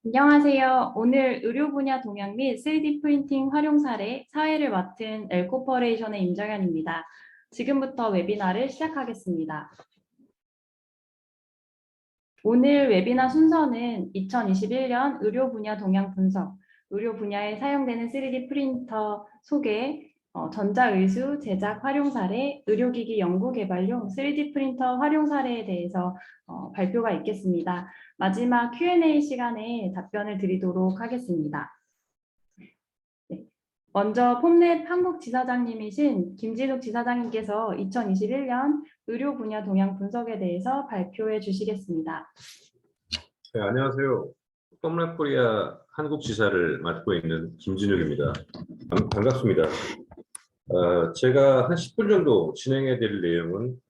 안녕하세요. 오늘 의료 분야 동향 및 3D 프린팅 활용 사례 사회를 맡은 엘코퍼레이션의 임정현입니다. 지금부터 웨비나를 시작하겠습니다. 오늘 웨비나 순서는 2021년 의료 분야 동향 분석, 의료 분야에 사용되는 3D 프린터 소개, 전자의수 제작 활용 사례, 의료기기 연구 개발용 3D 프린터 활용 사례에 대해서 발표가 있겠습니다. 마지막 Q&A 시간에 답변을 드리도록 하겠습니다. 네. 먼저 폼랩 한국지사장님이신 김진욱 지사장님께서 2021년 의료 분야 동향 분석에 대해서 발표해 주시겠습니다. 네, 안녕하세요. 폼랩 코리아 한국지사를 맡고 있는 김진욱입니다. 반갑습니다. 제가 한 10분 정도 진행해 드릴 내용은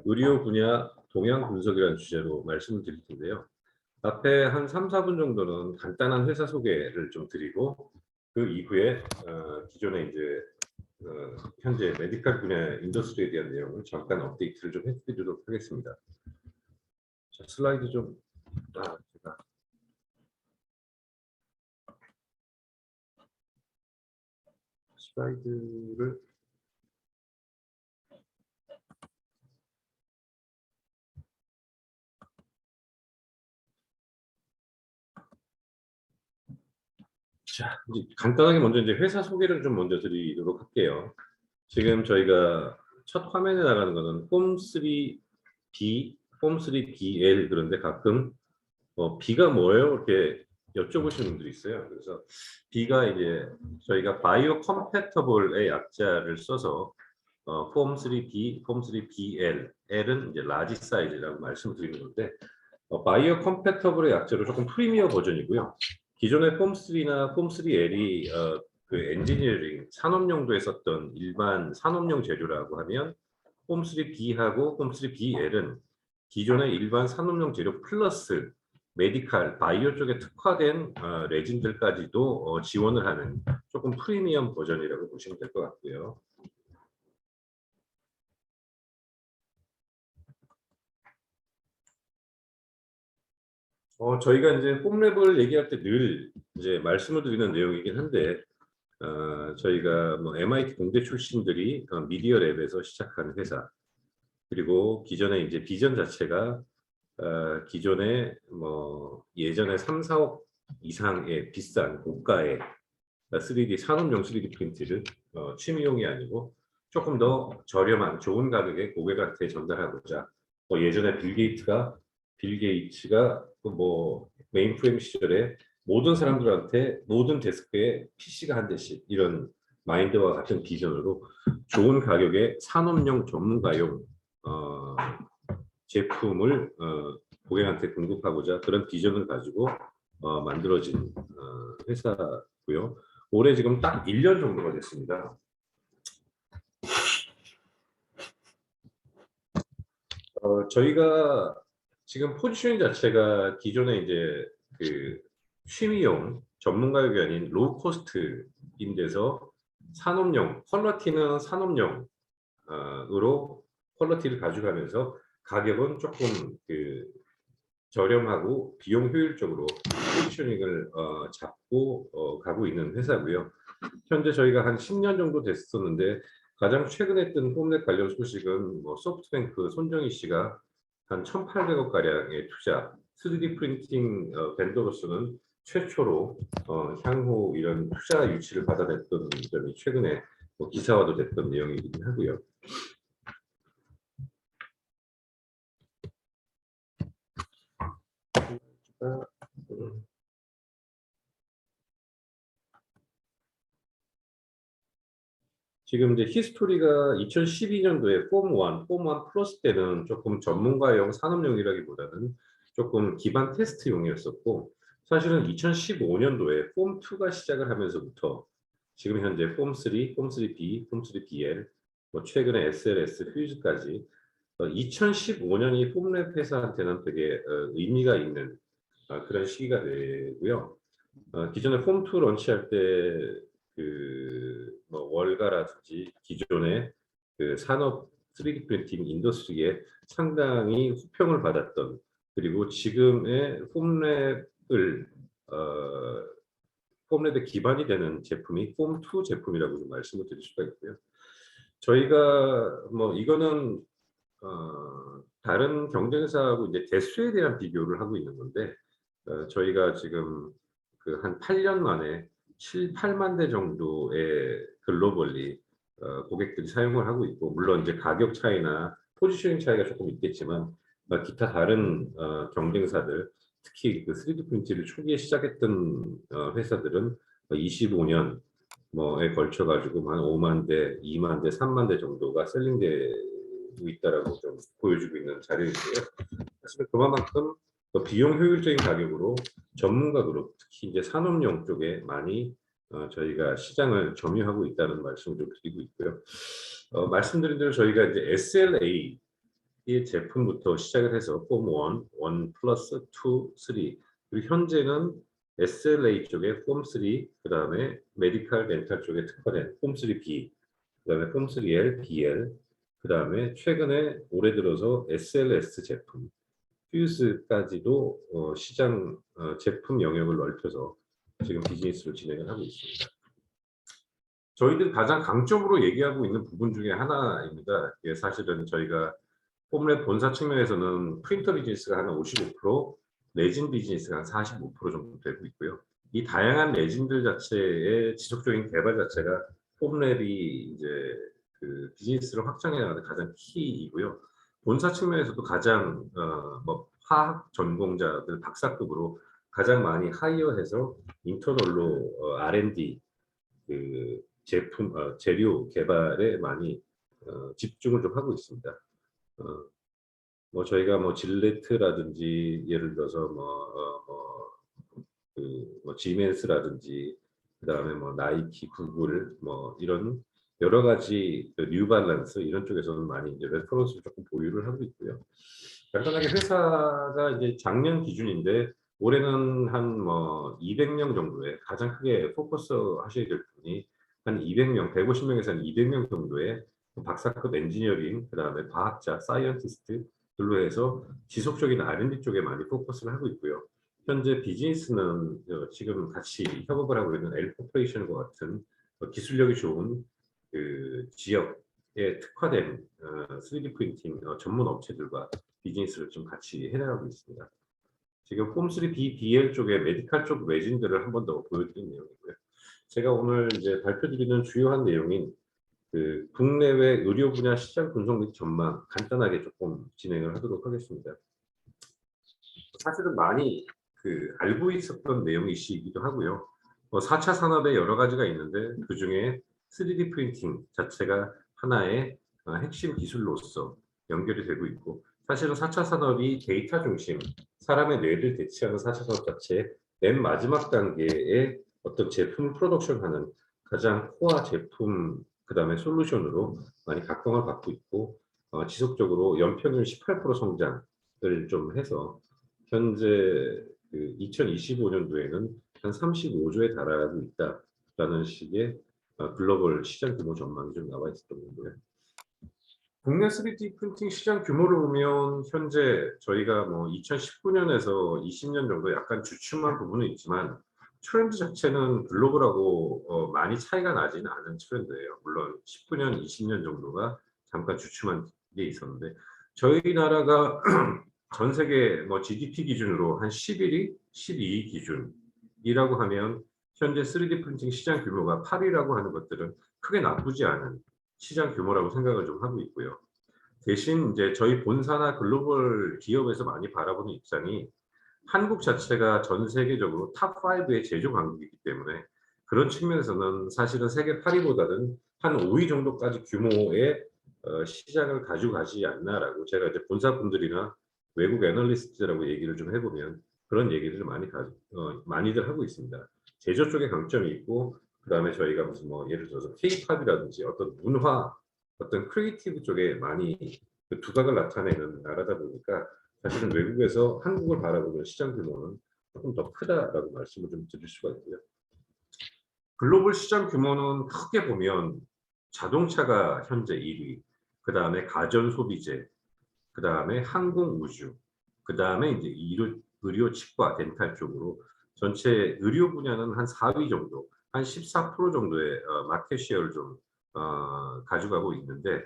의료 분야 동향 분석이라는 주제로 말씀을 드릴 텐데요. 앞에 한 3, 4분 정도는 간단한 회사 소개를 좀 드리고 그 이후에 기존에 이제 현재 메디컬 분야 인더스트리에 대한 내용을 잠깐 업데이트를 좀 해드리도록 하겠습니다. 자, 슬라이드 좀 제가 슬라이드를 자, 이제 간단하게 먼저 이제 회사 소개를 좀 먼저 드리도록 할게요. 지금 저희가 첫 화면에 나가는 거는 폼3B, 폼3BL 그런데 가끔 B가 뭐예요? 이렇게 여쭤보시는 분들이 있어요. 그래서 B가 이제 저희가 바이오 컴패터블의 약자를 써서 폼3B, 폼3BL, L은 이제 라지 사이즈라고 말씀을 드리는 건데 바이오 컴패터블의 약자로 조금 프리미어 버전이고요. 기존의 폼3나 폼3L이 그 엔지니어링 산업용도에 썼던 일반 산업용 재료라고 하면 폼3B하고 폼3BL은 기존의 일반 산업용 재료 플러스 메디칼, 바이오 쪽에 특화된 레진들까지도 지원을 하는 조금 프리미엄 버전이라고 보시면 될 것 같고요. 저희가 이제 폼랩을 얘기할 때 늘 이제 말씀을 드리는 내용이긴 한데 저희가 뭐 MIT 공대 출신들이 미디어 랩에서 시작한 회사 그리고 기존에 이제 비전 자체가 기존에 뭐 예전에 3, 4억 이상의 비싼 고가의 3D 산업용 3D 프린트를 취미용이 아니고 조금 더 저렴한 좋은 가격에 고객한테 전달하고자 예전에 빌 게이츠가 뭐 메인프레임 시절에 모든 사람들한테 모든 데스크에 PC가 한 대씩 이런 마인드와 같은 비전으로 좋은 가격에 산업용 전문가용 제품을 고객한테 공급하고자 그런 비전을 가지고 만들어진 회사고요. 올해 지금 딱 1년 정도가 됐습니다. 저희가 지금 포지션 자체가 기존에 이제 그 취미용 전문가용이 아닌 로우 코스트인 데서 산업용 퀄러티는 산업용으로 퀄러티를 가져가면서 가격은 조금 그 저렴하고 비용 효율적으로 포지셔닝을 잡고 가고 있는 회사고요. 현재 저희가 한 10년 정도 됐었는데 가장 최근에 뜬 폼랩 관련 소식은 뭐 소프트뱅크 손정희 씨가 한 1,800억 가량의 투자, 3D 프린팅 벤더로서는 최초로 향후 이런 투자 유치를 받아냈던 점이 최근에 뭐 기사화도 됐던 내용이긴 하고요. 지금 이제 히스토리가 2012년도에 폼1 플러스 때는 조금 전문가용 산업용이라기보다는 조금 기반 테스트용이었었고 사실은 2015년도에 폼2가 시작을 하면서부터 지금 현재 폼3, 폼3B, 폼3BL, 뭐 최근에 SLS, 퓨즈까지 2015년이 폼랩 회사한테는 되게 의미가 있는 그런 시기가 되고요. 기존에 폼2 런치할 때 뭐 월가라든지 기존의 그 산업 3D 프린팅 인더스트리에 상당히 호평을 받았던 그리고 지금의 폼랩을 폼랩의 기반이 되는 제품이 폼2 제품이라고 좀 말씀을 드릴 수가 있고요. 저희가 뭐 이거는 다른 경쟁사하고 이제 대수에 대한 비교를 하고 있는 건데 저희가 지금 그 한 8년 만에 8만 대 정도의 글로벌리 고객들이 사용을 하고 있고 물론 이제 가격 차이나 포지셔닝 차이가 조금 있겠지만 기타 다른 경쟁사들 특히 그 3D 프린팅을 초기에 시작했던 회사들은 25년 뭐에 걸쳐 가지고 한 5만 대, 2만 대, 3만 대 정도가 셀링되고 있다라고 좀 보여주고 있는 자료인데요. 사실 그만큼 비용 효율적인 가격으로 전문가 그룹, 특히 이제 산업용 쪽에 많이 저희가 시장을 점유하고 있다는 말씀을 좀 드리고 있고요. 말씀드린 대로 저희가 이제 SLA 이 제품부터 시작을 해서 폼 1, 1 플러스 2, 3 그리고 현재는 SLA 쪽에 폼 3, 그 다음에 메디칼 렌탈 쪽에 특화된 폼 3B, 그 다음에 폼 3L, BL, 그 다음에 최근에 올해 들어서 SLS 제품, 퓨즈까지도 시장 제품 영역을 넓혀서 지금 비즈니스를 진행을 하고 있습니다. 저희들 가장 강점으로 얘기하고 있는 부분 중에 하나입니다. 이게 사실은 저희가 폼랩 본사 측면에서는 프린터 비즈니스가 한 55%, 레진 비즈니스가 한 45% 정도 되고 있고요. 이 다양한 레진들 자체의 지속적인 개발 자체가 폼랩이 이제 그 비즈니스를 확장해 나가는 가장 키이고요. 본사 측면에서도 가장 뭐 화학 전공자들 박사급으로 가장 많이 하이어해서 인터널로 R&D 그 제품 재료 개발에 많이 집중을 좀 하고 있습니다. 어, 뭐 저희가 뭐 질레트라든지 예를 들어서 뭐 지멘스라든지 그다음에 뭐 나이키, 구글 뭐 이런 여러 가지 뉴발란스 이런 쪽에서는 많이 이제 레퍼런스를 조금 보유를 하고 있고요. 간단하게 회사가 이제 작년 기준인데 올해는 한 뭐 200명 정도의 가장 크게 포커스 하셔야 될 분이 한 200명, 150명에서 한 200명 정도의 박사급 엔지니어링, 그다음에 과학자, 사이언티스트들로 해서 지속적인 R&D 쪽에 많이 포커스를 하고 있고요. 현재 비즈니스는 지금 같이 협업을 하고 있는 L 코퍼레이션과 같은 기술력이 좋은 그 지역에 특화된 3D 프린팅 전문 업체들과 비즈니스를 좀 같이 해나가고 있습니다. 지금 폼3B BL 쪽에 메디칼 쪽 레진들을 한 번 더 보여드린 내용이고요. 제가 오늘 이제 발표드리는 주요한 내용인 그 국내외 의료 분야 시장 분석 및 전망 간단하게 조금 진행을 하도록 하겠습니다. 사실은 많이 그 알고 있었던 내용이시기도 하고요. 4차 산업에 여러 가지가 있는데 그 중에 3D 프린팅 자체가 하나의 핵심 기술로서 연결이 되고 있고 사실은 4차 산업이 데이터 중심, 사람의 뇌를 대체하는 4차 산업 자체의 맨 마지막 단계의 어떤 제품 프로덕션하는 가장 코어 제품 그 다음에 솔루션으로 많이 각광을 받고 있고 지속적으로 연평균 18% 성장을 좀 해서 현재 그 2025년도에는 한 35조에 달하고 있다라는 식의 글로벌 시장 규모 전망이 좀 나와 있었던 건데요. 국내 3D 프린팅 시장 규모를 보면 현재 저희가 뭐 2019년에서 20년 정도 약간 주춤한 부분은 있지만 트렌드 자체는 글로벌하고 많이 차이가 나지는 않은 트렌드예요. 물론 19년, 20년 정도가 잠깐 주춤한 게 있었는데 저희 나라가 전 세계 뭐 GDP 기준으로 한 11위, 12위 기준이라고 하면 현재 3D 프린팅 시장 규모가 8위라고 하는 것들은 크게 나쁘지 않은 시장 규모라고 생각을 좀 하고 있고요. 대신 이제 저희 본사나 글로벌 기업에서 많이 바라보는 입장이 한국 자체가 전 세계적으로 탑5의 제조 강국이기 때문에 그런 측면에서는 사실은 세계 8위보다는 한 5위 정도까지 규모의 시장을 가지고 가지 않나라고 제가 이제 본사분들이나 외국 애널리스트라고 얘기를 좀 해보면 그런 얘기를 많이들 하고 있습니다. 제조 쪽에 강점이 있고 그다음에 저희가 무슨 뭐 예를 들어서 K-팝이라든지 어떤 문화, 어떤 크리에이티브 쪽에 많이 그 두각을 나타내는 나라다 보니까 사실은 외국에서 한국을 바라보는 시장 규모는 조금 더 크다라고 말씀을 좀 드릴 수가 있고요. 글로벌 시장 규모는 크게 보면 자동차가 현재 1위, 그 다음에 가전 소비재, 그 다음에 항공 우주, 그 다음에 이제 의료 치과 덴탈 쪽으로 전체 의료 분야는 한 4위 정도, 한 14% 정도의 마켓 쉐어를 좀 가져가고 있는데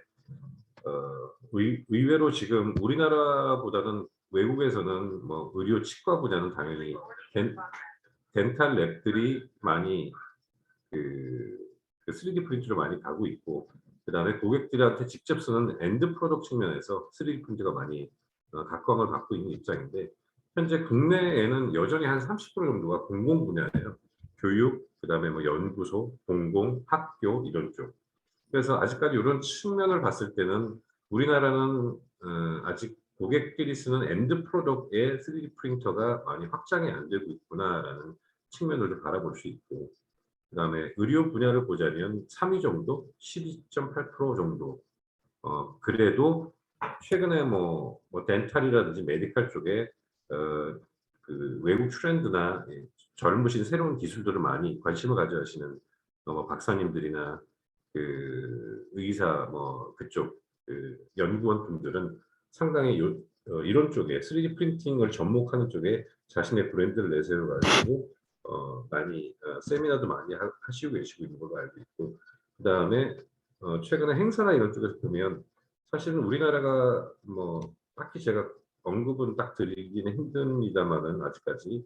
의외로 지금 우리나라보다는 외국에서는 뭐 의료 치과 분야는 당연히 덴탈 랩들이 많이 그 3D 프린트로 많이 가고 있고, 그다음에 고객들한테 직접 쓰는 엔드 프로덕트 측면에서 3D 프린트가 많이 각광을 받고 있는 입장인데, 현재 국내에는 여전히 한 30% 정도가 공공 분야예요. 교육, 그다음에 뭐 연구소, 공공, 학교 이런 쪽. 그래서 아직까지 이런 측면을 봤을 때는 우리나라는 아직 고객들이 쓰는 엔드 프로덕트의 3D 프린터가 많이 확장이 안 되고 있구나라는 측면을 좀 바라볼 수 있고, 그다음에 의료 분야를 보자면 3위 정도, 12.8% 정도. 그래도 최근에 뭐 덴탈이라든지 메디칼 쪽에 그 외국 트렌드나 젊으신 새로운 기술들을 많이 관심을 가져 하시는 뭐 박사님들이나 그 의사 뭐 그쪽 그 연구원 분들은 상당히 이런 쪽에 3D 프린팅을 접목하는 쪽에 자신의 브랜드를 내세워 가지고 많이 세미나도 많이 하시고 계시고 있는 걸로 알고 있고, 그다음에 최근에 행사나 이런 쪽에서 보면 사실은 우리나라가 뭐 딱히 제가 언급은 딱 드리기는 힘듭니다만은 아직까지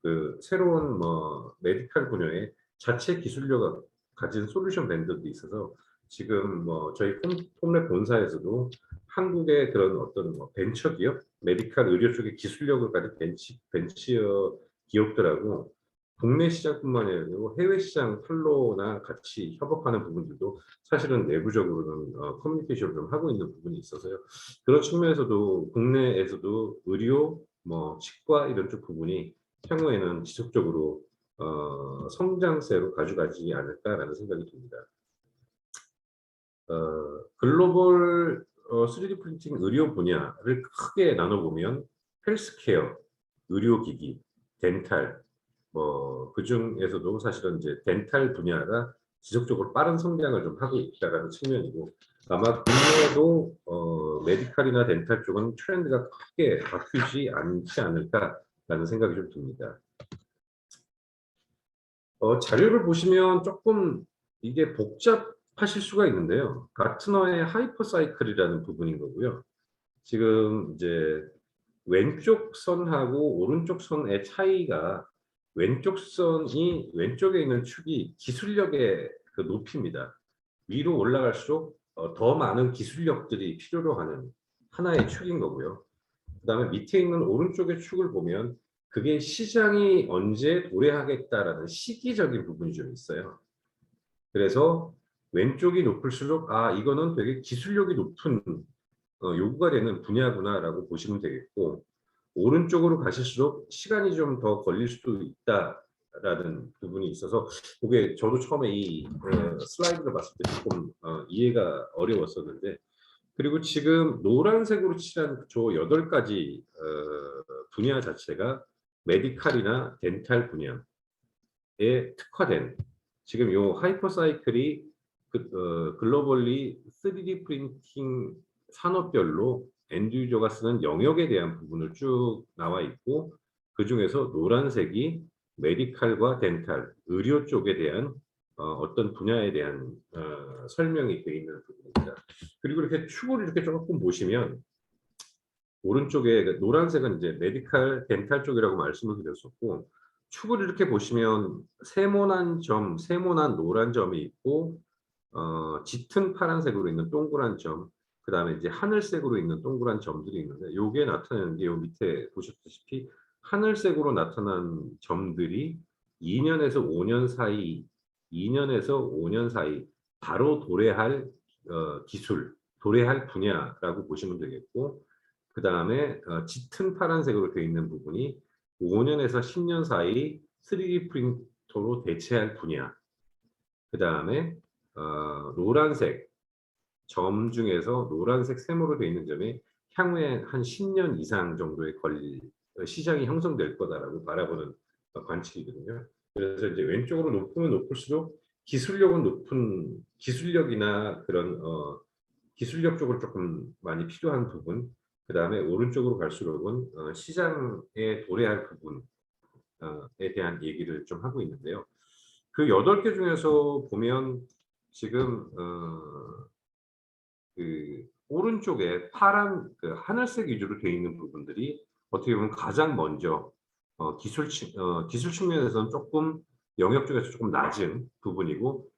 그 새로운 뭐 메디칼 분야에 자체 기술력을 가진 솔루션 벤더도 있어서 지금 뭐 저희 폼랩 본사에서도 한국의 그런 어떤 뭐 벤처 기업, 메디칼 의료 쪽의 기술력을 가진 벤처 기업들하고 국내 시장뿐만이 아니고 해외 시장 판로나 같이 협업하는 부분들도 사실은 내부적으로는 커뮤니케이션을 좀 하고 있는 부분이 있어서요. 그런 측면에서도 국내에서도 의료, 뭐 치과 이런 쪽 부분이 향후에는 지속적으로 성장세로 가져가지 않을까라는 생각이 듭니다. 글로벌 3D 프린팅 의료 분야를 크게 나눠보면 헬스케어, 의료기기, 덴탈, 뭐 그중에서도 사실은 이제 덴탈 분야가 지속적으로 빠른 성장을 좀 하고 있다라는 측면이고, 아마 국내에도 메디칼이나 덴탈 쪽은 트렌드가 크게 바뀌지 않지 않을까라는 생각이 좀 듭니다. 자료를 보시면 조금 이게 복잡하실 수가 있는데요. 가트너의 하이퍼사이클이라는 부분인 거고요. 지금 이제 왼쪽 선하고 오른쪽 선의 차이가, 왼쪽 선이 왼쪽에 있는 축이 기술력의 그 높이입니다. 위로 올라갈수록 더 많은 기술력들이 필요로 하는 하나의 축인 거고요. 그다음에 밑에 있는 오른쪽의 축을 보면 그게 시장이 언제 도래하겠다라는 시기적인 부분이 좀 있어요. 그래서 왼쪽이 높을수록 이거는 되게 기술력이 높은 요구가 되는 분야구나라고 보시면 되겠고, 오른쪽으로 가실수록 시간이 좀 더 걸릴 수도 있다라는 부분이 있어서, 그게 저도 처음에 이 슬라이드를 봤을 때 조금 이해가 어려웠었는데, 그리고 지금 노란색으로 칠한 저 8가지 분야 자체가 메디칼이나 덴탈 분야에 특화된, 지금 요 하이퍼사이클이 글로벌리 3D 프린팅 산업별로 엔드 유저가 쓰는 영역에 대한 부분을 쭉 나와 있고, 그 중에서 노란색이 메디칼과 덴탈, 의료 쪽에 대한 어떤 분야에 대한 설명이 되어 있는 부분입니다. 그리고 이렇게 축을 이렇게 조금 보시면 오른쪽에 노란색은 이제 메디칼, 덴탈 쪽이라고 말씀을 드렸었고, 축을 이렇게 보시면 세모난 점, 세모난 노란 점이 있고, 짙은 파란색으로 있는 동그란 점, 그 다음에 이제 하늘색으로 있는 동그란 점들이 있는데, 요게 나타내는 게 요 밑에 보셨다시피 하늘색으로 나타난 점들이 2년에서 5년 사이, 2년에서 5년 사이 바로 도래할 기술, 도래할 분야라고 보시면 되겠고, 그 다음에 짙은 파란색으로 되어 있는 부분이 5년에서 10년 사이 3D 프린터로 대체할 분야. 그 다음에 노란색 점 중에서 노란색 세모로 되어 있는 점이 향후에 한 10년 이상 정도의 시장이 형성될 거다라고 바라보는 관측이거든요. 그래서 이제 왼쪽으로 높으면 높을수록 기술력은 높은 기술력이나 그런 기술력 쪽으로 조금 많이 필요한 부분, 그 다음에 오른쪽으로 갈수록은 시장에 도래할 부분, 대한 얘기를 좀 하고 있는데요. 그 8개 중에서 보면 지금 그 오른쪽에 파란 그 하늘색 위주로 되어 있는 부분들이 어떻게 보면 가장 먼저 기술 측면에서는 조금 영역 중에서 조금 낮은 부분이고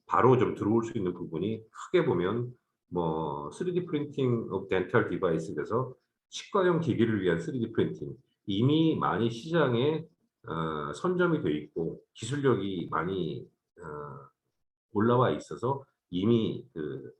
바로 좀 들어올 수 있는 부분이 크게 보면 뭐 3D 프린팅 of dental device에서 치과용 기기를 위한 3D 프린팅 이미 많이 시장에 선점이 돼 있고 기술력이 많이 올라와 있어서 이미 그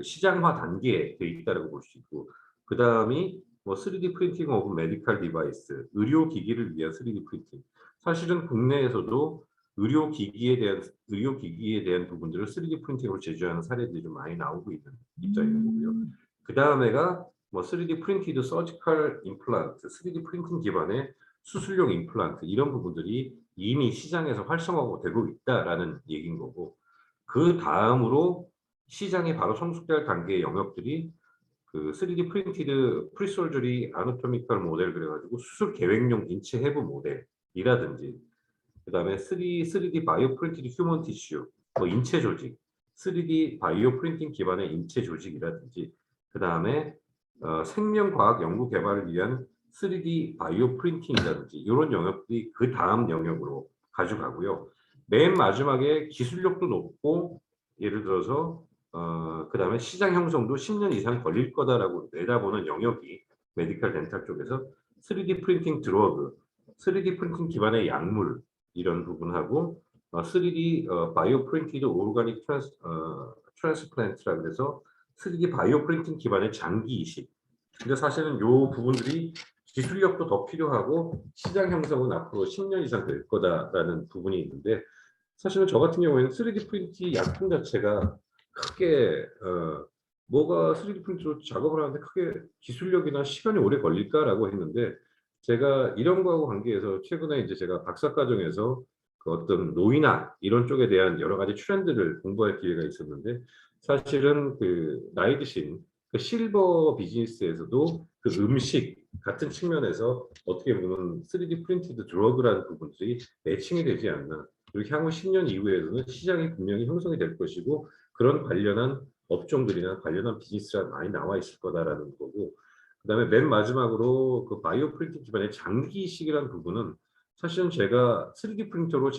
시장화 단계에 돼 있다라고 볼 수 있고 그 다음이 뭐 3D 프린팅 오브 메디컬 디바이스 의료 기기를 위한 3D 프린팅 사실은 국내에서도 의료 기기에 대한 부분들을 3D 프린팅으로 제조하는 사례들이 좀 많이 나오고 있는 입장인 거고요. 그 다음에가 뭐 3D 프린티드 서지컬 임플란트, 3D 프린팅 기반의 수술용 임플란트 이런 부분들이 이미 시장에서 활성화가 되고 있다라는 얘기인 거고 그 다음으로 시장이 바로 성숙될 단계의 영역들이 그 3D 프린티드 프리솔저리 아나토미컬 모델 그래가지고 수술 계획용 인체 해부 모델이라든지 그다음에 3D 바이오 프린티드 휴먼 티슈 뭐 인체 조직 3D 바이오 프린팅 기반의 인체 조직이라든지 그다음에 생명과학 연구 개발을 위한 3D 바이오 프린팅이라든지 이런 영역들이 그 다음 영역으로 가져가고요. 맨 마지막에 기술력도 높고 예를 들어서 그다음에 시장 형성도 10년 이상 걸릴 거다라고 내다보는 영역이 메디컬 덴탈 쪽에서 3D 프린팅 드러그, 3D 프린팅 기반의 약물 이런 부분하고 3D 바이오 프린티드 오르가닉 트랜스플란트라 그래서 3D 바이오 프린팅 기반의 장기 이식. 근데 사실은 요 부분들이 기술력도 더 필요하고 시장 형성은 앞으로 10년 이상 될 거다라는 부분이 있는데 사실은 저 같은 경우에는 3D 프린팅 약품 자체가 크게 뭐가 3D 프린터로 작업을 하는데 크게 기술력이나 시간이 오래 걸릴까라고 했는데 제가 이런 거하고 관계해서 최근에 이제 제가 박사 과정에서 그 어떤 노이나 이런 쪽에 대한 여러 가지 트렌드를 공부할 기회가 있었는데 사실은 그 나이 드신 그 실버 비즈니스에서도 그 음식 같은 측면에서 어떻게 보면 3D 프린티드 드러그라는 부분들이 매칭이 되지 않나. 그리고 향후 10년 이후에는 시장이 분명히 형성이 될 것이고 그런 관련한 업종들이나 관련한 비즈니스가 많이 나와 있을 거다라는 거고 그다음에 맨 마지막으로 그 바이오 프린팅 기반의 장기 이식이라는 부분은 사실은 제가 3D 프린터로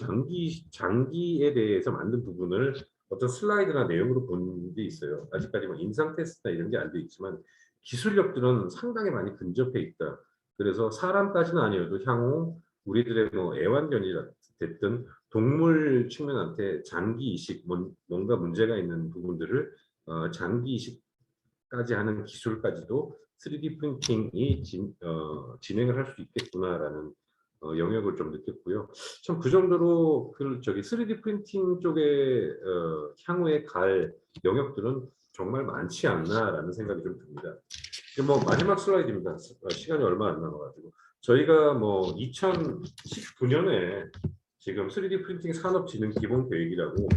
장기에 대해서 만든 부분을 어떤 슬라이드나 내용으로 본 게 있어요. 아직까지 뭐 임상 테스트나 이런 게 안 돼 있지만 기술력들은 상당히 많이 근접해 있다. 그래서 사람까지는 아니어도 향후 우리들의 뭐 애완견이 됐든 동물 측면한테 장기 이식 뭔가 문제가 있는 부분들을 장기 이식까지 하는 기술까지도 3D 프린팅이 진행을 할 수 있겠구나라는 영역을 좀 느꼈고요. 참 그 정도로 그 저기 3D 프린팅 쪽에 향후에 갈 영역들은 정말 많지 않나라는 생각이 좀 듭니다. 뭐 마지막 슬라이드입니다. 시간이 얼마 안 남아가지고 저희가 뭐 2019년에 지금 3D 프린팅 산업진흥 기본 계획이라고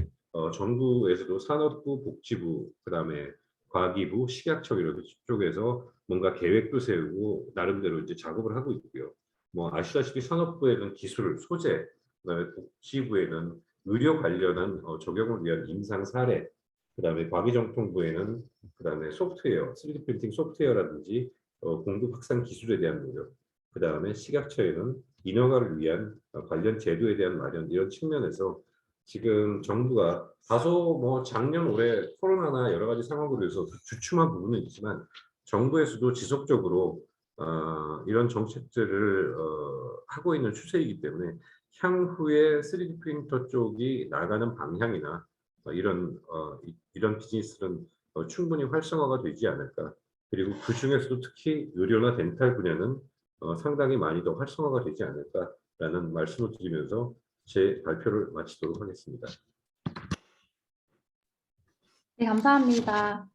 정부에서도 산업부, 복지부, 그다음에 과기부, 식약처 이런 쪽에서 뭔가 계획도 세우고 나름대로 이제 작업을 하고 있고요. 뭐 아시다시피 산업부에는 기술, 소재, 그다음에 복지부에는 의료 관련한 적용을 위한 임상 사례, 그다음에 과기정통부에는 그다음에 소프트웨어, 3D 프린팅 소프트웨어라든지 공급 확산 기술에 대한 노력, 그다음에 식약처에는 인허가를 위한 관련 제도에 대한 마련 이런 측면에서 지금 정부가 다소 뭐 작년 올해 코로나나 여러 가지 상황으로 해서 주춤한 부분은 있지만 정부에서도 지속적으로 이런 정책들을 하고 있는 추세이기 때문에 향후에 3D 프린터 쪽이 나가는 방향이나 이런 비즈니스는 충분히 활성화가 되지 않을까. 그리고 그 중에서도 특히 의료나 덴탈 분야는 상당히 많이 더 활성화가 되지 않을까라는 말씀을 드리면서 제 발표를 마치도록 하겠습니다. 네, 감사합니다.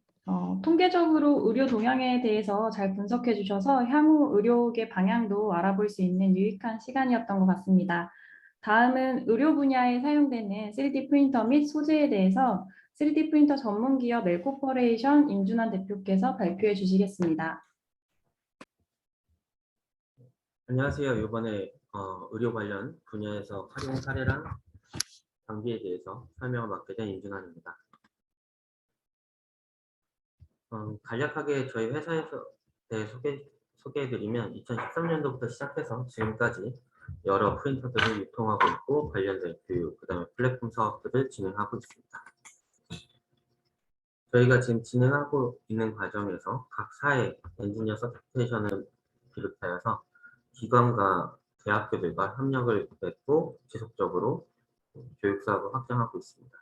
통계적으로 의료 동향에 대해서 잘 분석해 주셔서 향후 의료계 방향도 알아볼 수 있는 유익한 시간이었던 것 같습니다. 다음은 의료 분야에 사용되는 3D 프린터 및 소재에 대해서 3D 프린터 전문 기업 엘코퍼레이션 임준환 대표께서 발표해 주시겠습니다. 안녕하세요. 이번에 의료 관련 분야에서 활용 사례랑 장비에 대해서 설명을 맡게 된 임준환입니다. 간략하게 저희 회사에서 대해 소개해드리면 2013년도부터 시작해서 지금까지 여러 프린터들을 유통하고 있고 관련된 교육, 그다음에 플랫폼 사업들을 진행하고 있습니다. 저희가 지금 진행하고 있는 과정에서 각 사의 엔지니어 서티피케이션을 비롯하여서 기관과 대학교들과 협력을 맺고 지속적으로 교육 사업을 확장하고 있습니다.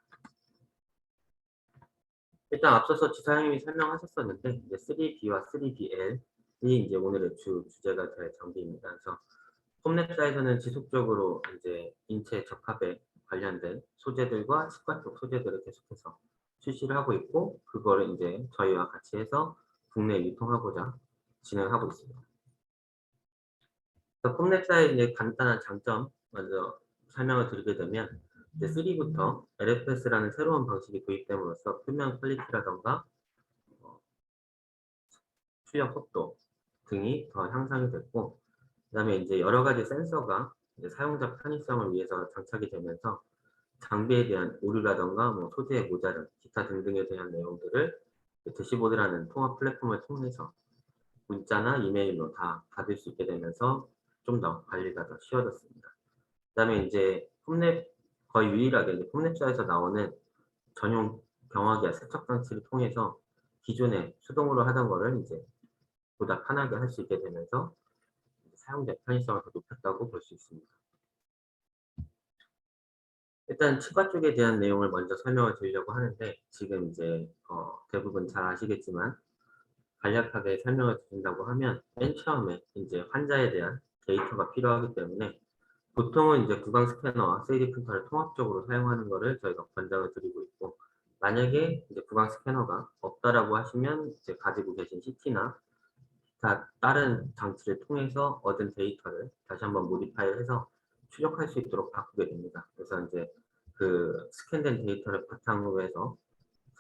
일단 앞서서 지사님이 설명하셨었는데 이제 3B와 3BL이 이제 오늘의 주제가 될 장비입니다. 그래서 폼랩사에서는 지속적으로 이제 인체 적합에 관련된 소재들과 치과 쪽 소재들을 계속해서 출시를 하고 있고 그거를 이제 저희와 같이 해서 국내에 유통하고자 진행하고 있습니다. 폼랩사의 이제 간단한 장점 먼저 설명을 드리게 되면 이제 3부터 LFS라는 새로운 방식이 도입됨으로써 표면 퀄리티라던가 출력 속도 등이 더 향상이 됐고, 그다음에 이제 여러 가지 센서가 이제 사용자 편의성을 위해서 장착이 되면서 장비에 대한 오류라던가 뭐 소재의 모자람, 기타 등등에 대한 내용들을 대시보드라는 통합 플랫폼을 통해서 문자나 이메일로 다 받을 수 있게 되면서 좀 더 관리가 더 쉬워졌습니다. 그다음에 이제 폼랩 거의 유일하게 이제 폼랩사에서 나오는 전용 경화기와 세척 장치를 통해서 기존에 수동으로 하던 거를 이제 보다 편하게 할 수 있게 되면서 사용자 편의성을 더 높였다고 볼 수 있습니다. 일단 치과 쪽에 대한 내용을 먼저 설명을 드리려고 하는데 지금 이제 대부분 잘 아시겠지만 간략하게 설명을 드린다고 하면 맨 처음에 이제 환자에 대한 데이터가 필요하기 때문에 보통은 이제 구강 스캐너와 3D 프린터를 통합적으로 사용하는 것을 저희가 권장을 드리고 있고 만약에 이제 구강 스캐너가 없다라고 하시면 이제 가지고 계신 CT나 다른 장치를 통해서 얻은 데이터를 다시 한번 모디파이를 해서 출력할 수 있도록 바꾸게 됩니다. 그래서 이제 그 스캔된 데이터를 바탕으로 해서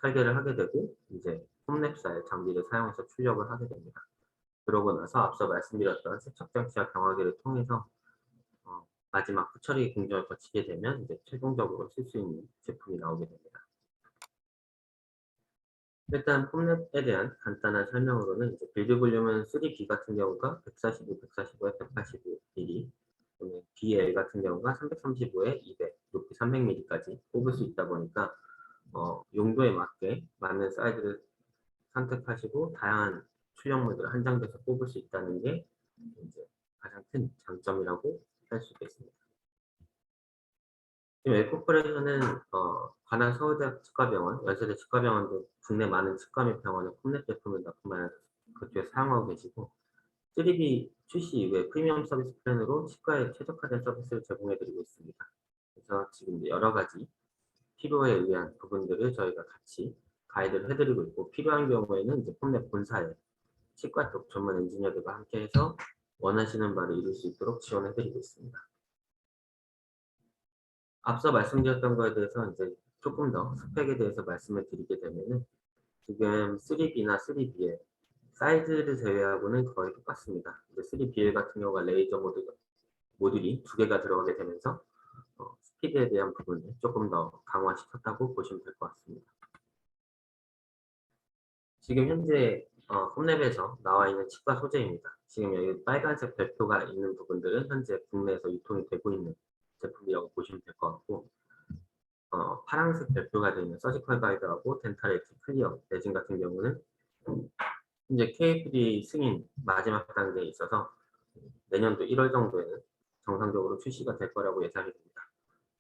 설계를 하게 되고 이제 폼랩사의 장비를 사용해서 출력을 하게 됩니다. 그러고 나서 앞서 말씀드렸던 세척 장치와 경화기를 통해서 마지막 후처리 공정을 거치게 되면 이제 최종적으로 쓸 수 있는 제품이 나오게 됩니다. 일단 폼랩에 대한 간단한 설명으로는 이제 빌드 볼륨은 3B 같은 경우가 145, 145에 185mm, BL 같은 경우가 335에 200, 높이 300mm까지 뽑을 수 있다 보니까 용도에 맞게 맞는 사이즈를 선택하시고 다양한 출력 모드를 한정돼서 뽑을 수 있다는 게 이제 가장 큰 장점이라고 할 수 있겠습니다. 지금 에코프레에서는 관악 서울대학 치과병원, 연세대 치과병원 등 국내 많은 치과 및 병원의 폼랩 제품을 납품하여 그쪽에 사용하고 계시고 3B 출시 이후에 프리미엄 서비스 플랜으로 치과에 최적화된 서비스를 제공해드리고 있습니다. 그래서 지금 여러 가지 필요에 의한 부분들을 저희가 같이 가이드를 해드리고 있고 필요한 경우에는 이제 폼랩 본사에 치과 쪽 전문 엔지니어들과 함께해서 원하시는 바를 이룰 수 있도록 지원해드리고 있습니다. 앞서 말씀드렸던 거에 대해서 이제 조금 더 스펙에 대해서 말씀을 드리게 되면은 지금 3B나 3BL 사이즈를 제외하고는 거의 똑같습니다. 이제 3BL 같은 경우가 레이저 모듈이 두 개가 들어가게 되면서 스피드에 대한 부분을 조금 더 강화시켰다고 보시면 될 것 같습니다. 지금 현재 홈랩에서 나와 있는 치과 소재입니다. 지금 여기 빨간색 별표가 있는 부분들은 현재 국내에서 유통이 되고 있는 제품이라고 보시면 될 것 같고 파란색 별표가 되어 있는 서지컬 가이드하고 덴탈 엣지 클리어 레진 같은 경우는 현재 KFD 승인 마지막 단계에 있어서 내년도 1월 정도에는 정상적으로 출시가 될 거라고 예상이 됩니다.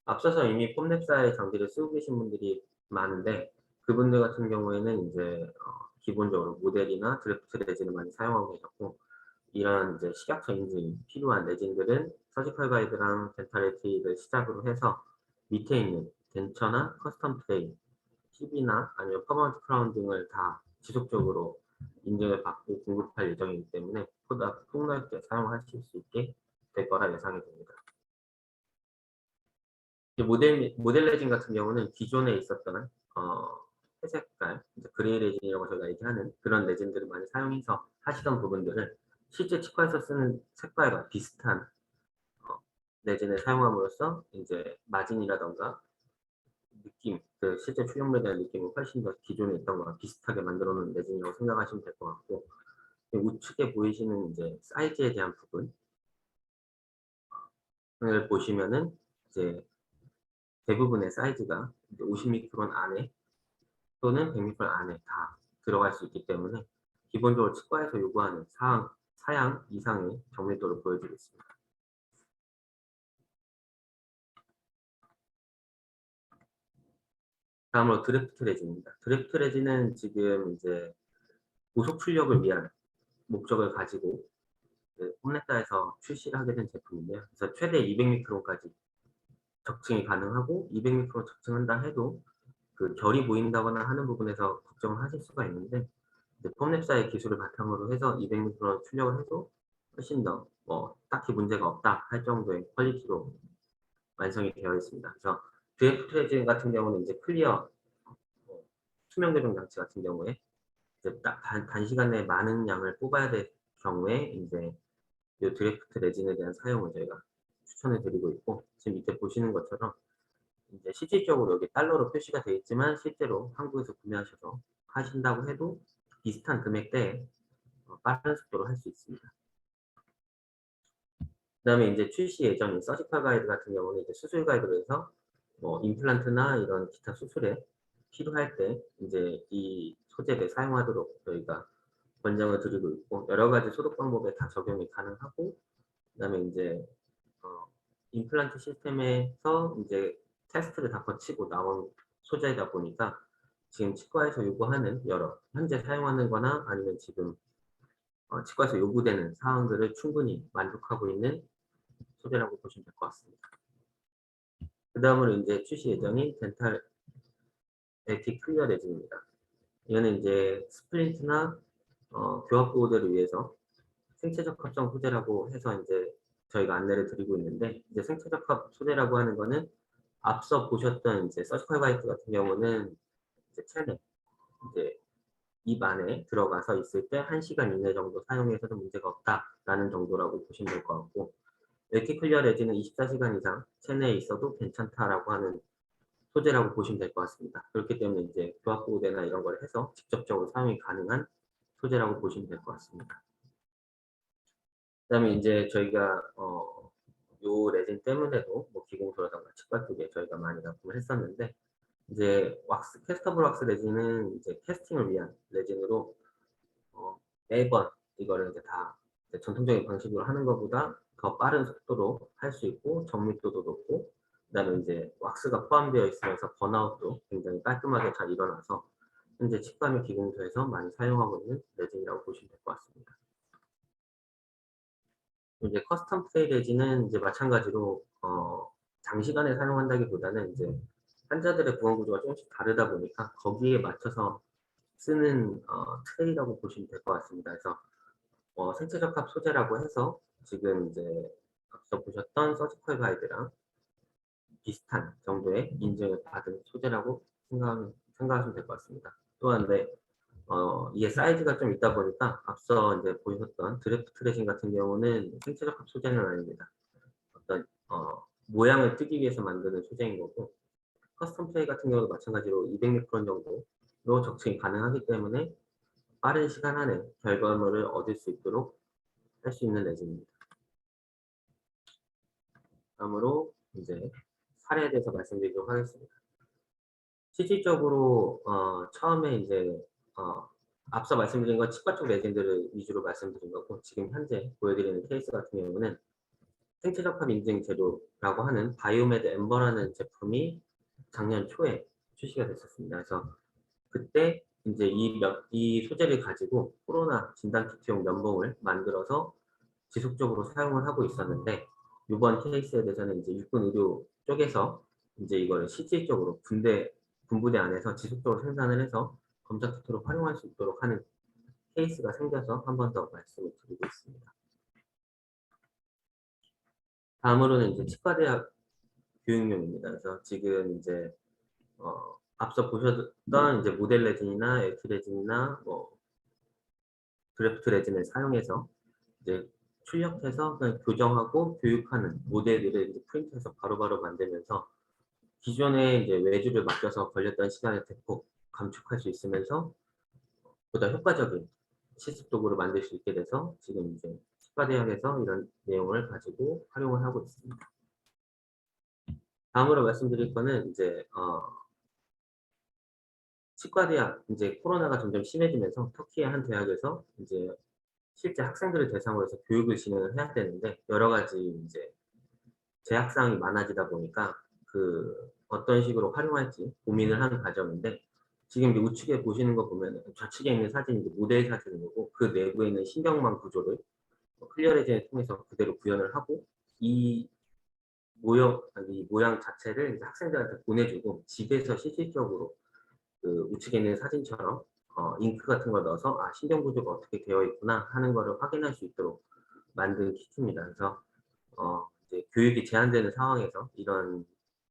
앞서서 이미 폼랩사의 장비를 쓰고 계신 분들이 많은데 그분들 같은 경우에는 이제 기본적으로 모델이나 드래프트 레진을 많이 사용하고 계셨고 이런 이제 식약처 인증이 필요한 레진들은 서지컬 가이드랑 덴탈 엣지를 시작으로 해서 밑에 있는 덴처나 커스텀 플레이, TV나 아니면 퍼머넌트 크라운 등을 다 지속적으로 인증을 받고 공급할 예정이기 때문에 보다 폭넓게 사용하실 수 있게 될 거라 예상이 됩니다. 모델 레진 같은 경우는 기존에 있었던 회색깔, 그레이 레진이라고 저희가 얘기하는 그런 레진들을 많이 사용해서 하시던 부분들을 실제 치과에서 쓰는 색깔과 비슷한 레진을 사용함으로써 이제 마진이라던가 느낌, 그 실제 출력물에 대한 느낌은 훨씬 더 기존에 있던 거랑 비슷하게 만들어 놓은 레진이라고 생각하시면 될 것 같고, 우측에 보이시는 이제 사이즈에 대한 부분을 보시면은 이제 대부분의 사이즈가 50미크론 안에 또는 100미크론 안에 다 들어갈 수 있기 때문에 기본적으로 치과에서 요구하는 사양 이상의 정밀도를 보여주고 있습니다. 다음으로 드래프트 레진입니다. 드래프트 레진은 지금 이제 고속 출력을 위한 목적을 가지고 홈레타에서 출시를 하게 된 제품인데요. 그래서 최대 200미크론까지 적층이 가능하고 200미크론 적층한다 해도 그 결이 보인다거나 하는 부분에서 걱정을 하실 수가 있는데, 이제 폼랩사의 기술을 바탕으로 해서 200미크론 출력을 해도 훨씬 더 딱히 문제가 없다 할 정도의 퀄리티로 완성이 되어 있습니다. 그래서 드래프트 레진 같은 경우는 이제 클리어 투명 교정 장치 같은 경우에 이제 딱 단시간 내에 많은 양을 뽑아야 될 경우에 이제 이 드래프트 레진에 대한 사용을 저희가 추천해 드리고 있고, 지금 밑에 보시는 것처럼 이제 실질적으로 여기 달러로 표시가 되어 있지만 실제로 한국에서 구매하셔서 하신다고 해도 비슷한 금액대에 빠른 속도로 할 수 있습니다. 그다음에 이제 출시 예정인 서지컬 가이드 같은 경우는 이제 수술 가이드로 해서 임플란트나 이런 기타 수술에 필요할 때 이제 이 소재를 사용하도록 저희가 권장을 드리고 있고, 여러 가지 소독 방법에 다 적용이 가능하고, 그다음에 이제 임플란트 시스템에서 이제 테스트를 다 거치고 나온 소재이다 보니까 지금 치과에서 요구하는 여러 현재 사용하는 거나 아니면 지금 치과에서 요구되는 사항들을 충분히 만족하고 있는 소재라고 보시면 될 것 같습니다. 그 다음으로 이제 출시 예정인 덴탈 에티 클리어 레진입니다. 이거는 이제 스플린트나 교합 보호대를 위해서 생체적 합성 소재라고 해서 이제 저희가 안내를 드리고 있는데, 이제 생체적 합 소재라고 하는 거는 앞서 보셨던 이제 서지컬 가이드 같은 경우는 이제 체내 이제 입 안에 들어가서 있을 때 1시간 이내 정도 사용해서도 문제가 없다라는 정도라고 보시면 될 것 같고, 웨티클리어 레진은 24시간 이상 체내에 있어도 괜찮다라고 하는 소재라고 보시면 될 것 같습니다. 그렇기 때문에 이제 교합 보호대나 이런 걸 해서 직접적으로 사용이 가능한 소재라고 보시면 될 것 같습니다. 그다음에 이제 저희가 요 레진 때문에도 뭐 기공소라던가 치과 쪽에 저희가 많이 납품을 했었는데, 이제 왁스 캐스터블 왁스 레진은 이제 캐스팅을 위한 레진으로 매번 이거를 이제 다 이제 전통적인 방식으로 하는 것보다 더 빠른 속도로 할 수 있고 정밀도도 높고, 그다음에 이제 왁스가 포함되어 있으면서 번아웃도 굉장히 깔끔하게 잘 일어나서 현재 치과 및 기공소에서 많이 사용하고 있는 레진이라고 보시면 될 것 같습니다. 이제 커스텀 플레이 레진은 이제 마찬가지로 장시간에 사용한다기보다는 이제 환자들의 부원 구조가 조금씩 다르다 보니까 거기에 맞춰서 쓰는 트레이라고 보시면 될 것 같습니다. 그래서 생체적 합 소재라고 해서 지금 이제 앞서 보셨던 서지컬 가이드랑 비슷한 정도의 인증을 받은 소재라고 생각하시면 될 것 같습니다. 또한 이게 사이즈가 좀 있다 보니까 앞서 이제 보셨던 드래프트 레진 같은 경우는 생체적 합 소재는 아닙니다. 어떤 모양을 뜨기 위해서 만드는 소재인 거고, 커스텀 플레이 같은 경우도 마찬가지로 200미크론 정도로 적층이 가능하기 때문에 빠른 시간 안에 결과물을 얻을 수 있도록 할 수 있는 레진입니다. 다음으로 이제 사례에 대해서 말씀드리도록 하겠습니다. 실질적으로 처음에 이제 앞서 말씀드린 건 치과 쪽 레진들을 위주로 말씀드린 거고, 지금 현재 보여드리는 케이스 같은 경우는 생체적 합 인증 재료라고 하는 바이오메드 엠버라는 제품이 작년 초에 출시가 됐었습니다. 그래서 그때 이제 이 소재를 가지고 코로나 진단 키트용 면봉을 만들어서 지속적으로 사용을 하고 있었는데, 이번 케이스에 대해서는 이제 육군 의료 쪽에서 이제 이걸 실질적으로 군부대 안에서 지속적으로 생산을 해서 검사 키트로 활용할 수 있도록 하는 케이스가 생겨서 한 번 더 말씀을 드리고 있습니다. 다음으로는 이제 치과대학 교육용입니다. 그래서 지금 이제 앞서 보셨던 이제 모델 레진이나 에티 레진이나 뭐 드래프트 레진을 사용해서 이제 출력해서 그냥 교정하고 교육하는 모델들을 이제 프린트해서 바로바로 만들면서 기존에 이제 외주를 맡겨서 걸렸던 시간을 대폭 감축할 수 있으면서 보다 효과적인 실습 도구를 만들 수 있게 돼서 지금 이제 치과대학에서 이런 내용을 가지고 활용을 하고 있습니다. 다음으로 말씀드릴 거는 이제 치과대학 이제 코로나가 점점 심해지면서 터키의 한 대학에서 이제 실제 학생들을 대상으로 해서 교육을 진행을 해야 되는데 여러 가지 이제 제약 사항이 많아지다 보니까 그 어떤 식으로 활용할지 고민을 하는 과정인데 지금 이제 우측에 보시는 거 보면 좌측에 있는 사진이 이제 모델 사진이고 그 내부에 있는 신경망 구조를 클리어 레진을 통해서 그대로 구현을 하고 이 모양 자체를 이제 학생들한테 보내주고 집에서 실질적으로 그 우측에 있는 사진처럼 잉크 같은 걸 넣어서 신경 구조가 어떻게 되어 있구나 하는 거를 확인할 수 있도록 만든 키트입니다. 그래서 이제 교육이 제한되는 상황에서 이런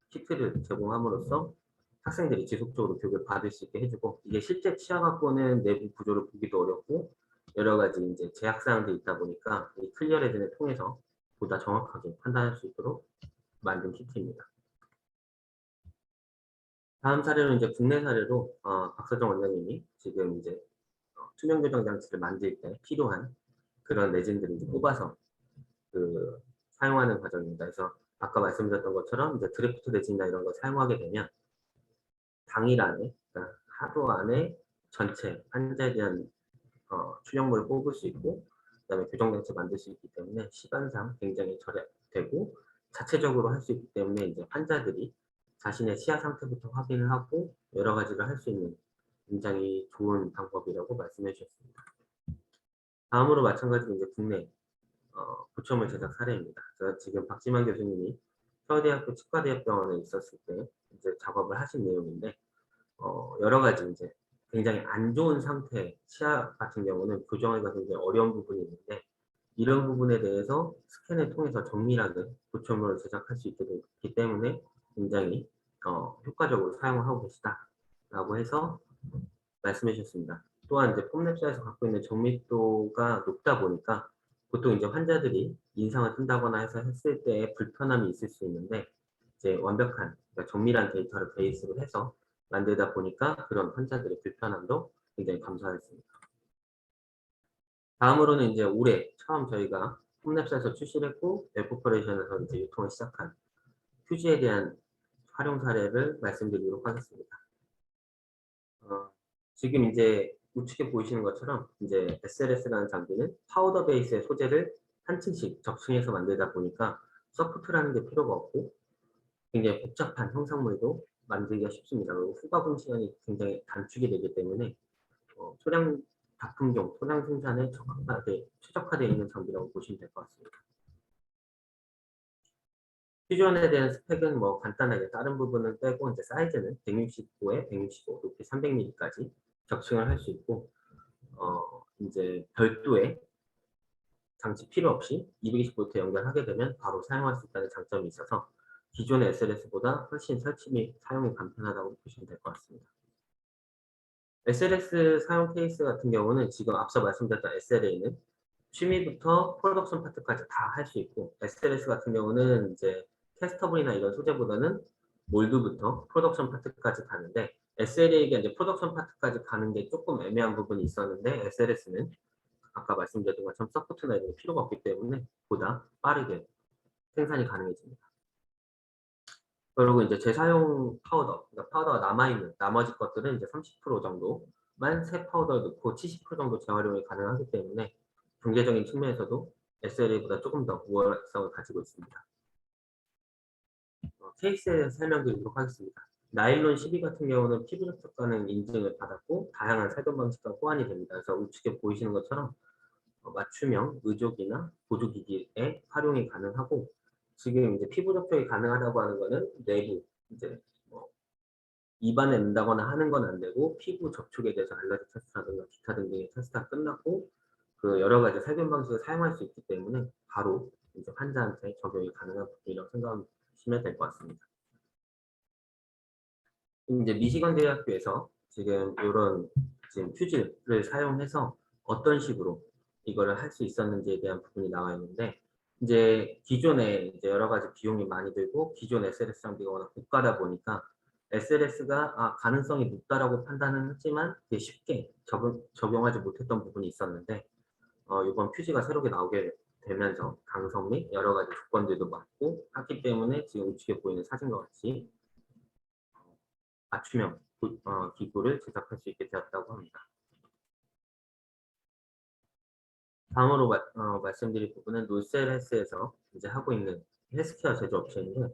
키트를 제공함으로써 학생들이 지속적으로 교육을 받을 수 있게 해주고 이게 실제 치아 갖고는 내부 구조를 보기도 어렵고 여러 가지 이제 제약 사항들이 있다 보니까 이 클리어 레진을 통해서 보다 정확하게 판단할 수 있도록 만든 키트입니다. 다음 사례는 이제 국내 사례로 박서정 원장님이 지금 이제 투명 교정 장치를 만들 때 필요한 그런 레진들을 이제 뽑아서 그 사용하는 과정입니다. 그래서 아까 말씀드렸던 것처럼 이제 드래프트 레진이나 이런 걸 사용하게 되면 당일 안에, 그러니까 하루 안에 전체 환자에 대한 출력물을 뽑을 수 있고 그다음에 교정 장치 만들 수 있기 때문에 시간상 굉장히 절약되고 자체적으로 할 수 있기 때문에 이제 환자들이 자신의 치아 상태부터 확인을 하고 여러 가지를 할 수 있는 굉장히 좋은 방법이라고 말씀해 주셨습니다. 다음으로 마찬가지로 이제 국내 부처물 제작 사례입니다. 제가 지금 박지만 교수님이 서울대학교 치과대학병원에 있었을 때 이제 작업을 하신 내용인데 여러 가지 이제 굉장히 안 좋은 상태 치아 같은 경우는 교정하기가 굉장히 어려운 부분이 있는데 이런 부분에 대해서 스캔을 통해서 정밀하게 부처물을 제작할 수 있게 되기 때문에 굉장히 효과적으로 사용을 하고 계시다라고 해서 말씀해 주셨습니다. 또한 이제 폼랩사에서 갖고 있는 정밀도가 높다 보니까 보통 이제 환자들이 인상을 뜬다거나 해서 했을 때 불편함이 있을 수 있는데 이제 완벽한 그러니까 정밀한 데이터를 베이스로 해서 만들다 보니까 그런 환자들의 불편함도 굉장히 감소했습니다. 다음으로는 이제 올해 처음 저희가 폼랩사에서 출시를 했고 웹코퍼레이션에서 이제 유통을 시작한 휴지에 대한 활용 사례를 말씀드리도록 하겠습니다. 지금 이제 우측에 보이시는 것처럼 이제 SLS라는 장비는 파우더 베이스의 소재를 한 층씩 적층해서 만들다 보니까 서포트라는 게 필요가 없고 굉장히 복잡한 형상물도 만들기가 쉽습니다. 그리고 후가공 시간이 굉장히 단축이 되기 때문에 소량 다품종, 소량 생산에 최적화되어 있는 장비라고 보시면 될 것 같습니다. 퓨전에 대한 스펙은 뭐 간단하게 다른 부분은 빼고 이제 사이즈는 165에 165, 높이 300mm까지 적층을 할 수 있고 이제 별도의 장치 필요 없이 220V 연결하게 되면 바로 사용할 수 있다는 장점이 있어서 기존의 SLS보다 훨씬 설치 및 사용이 간편하다고 보시면 될 것 같습니다. SLS 사용 케이스 같은 경우는 지금 앞서 말씀드렸던 SLA는 취미부터 프로덕션 파트까지 다 할 수 있고 SLS 같은 경우는 이제 캐스터블이나 이런 소재보다는 몰드부터 프로덕션 파트까지 가는데 SLA가 이제 프로덕션 파트까지 가는 게 조금 애매한 부분이 있었는데 SLS는 아까 말씀드렸던 것처럼 서포트나 이런 게 필요가 없기 때문에 보다 빠르게 생산이 가능해집니다. 그리고 이제 재사용 파우더, 그러니까 파우더가 남아있는 나머지 것들은 이제 30% 정도만 새 파우더를 넣고 70% 정도 재활용이 가능하기 때문에 경제적인 측면에서도 SLA보다 조금 더 우월성을 가지고 있습니다. 케이스에 설명드리도록 하겠습니다. 나일론 12 같은 경우는 피부 접촉 가능 인증을 받았고 다양한 살균 방식과 호환이 됩니다. 그래서 우측에 보이시는 것처럼 맞춤형 의족이나 보조기기에 활용이 가능하고 지금 이제 피부 접촉이 가능하다고 하는 거는 내부 이제 입안에 넣는다거나 하는 건 안 되고 피부 접촉에 대해서 알러지 테스트라든가 기타 등등의 테스트가 끝났고 그 여러 가지 살균 방식을 사용할 수 있기 때문에 바로 이제 환자한테 적용이 가능한 부분이라고 생각하시면 될 것 같습니다. 이제 미시건 대학교에서 지금 이런 지금 퓨즈를 사용해서 어떤 식으로 이거를 할 수 있었는지에 대한 부분이 나와 있는데, 이제 기존에 이제 여러 가지 비용이 많이 들고 기존 SLS 장비가 워낙 고가다 보니까 SLS가 가능성이 높다라고 판단은 했지만 그게 쉽게 적용하지 못했던 부분이 있었는데, 이번 퓨즈가 새롭게 나오게 되면서 강성 및 여러 가지 조건들도 맞고 하기 때문에 지금 우측에 보이는 사진과 같이 맞춤형 기구를 제작할 수 있게 되었다고 합니다. 다음으로 말씀드릴 부분은 노셀헬스에서 이제 하고 있는 헬스케어 제조업체인데,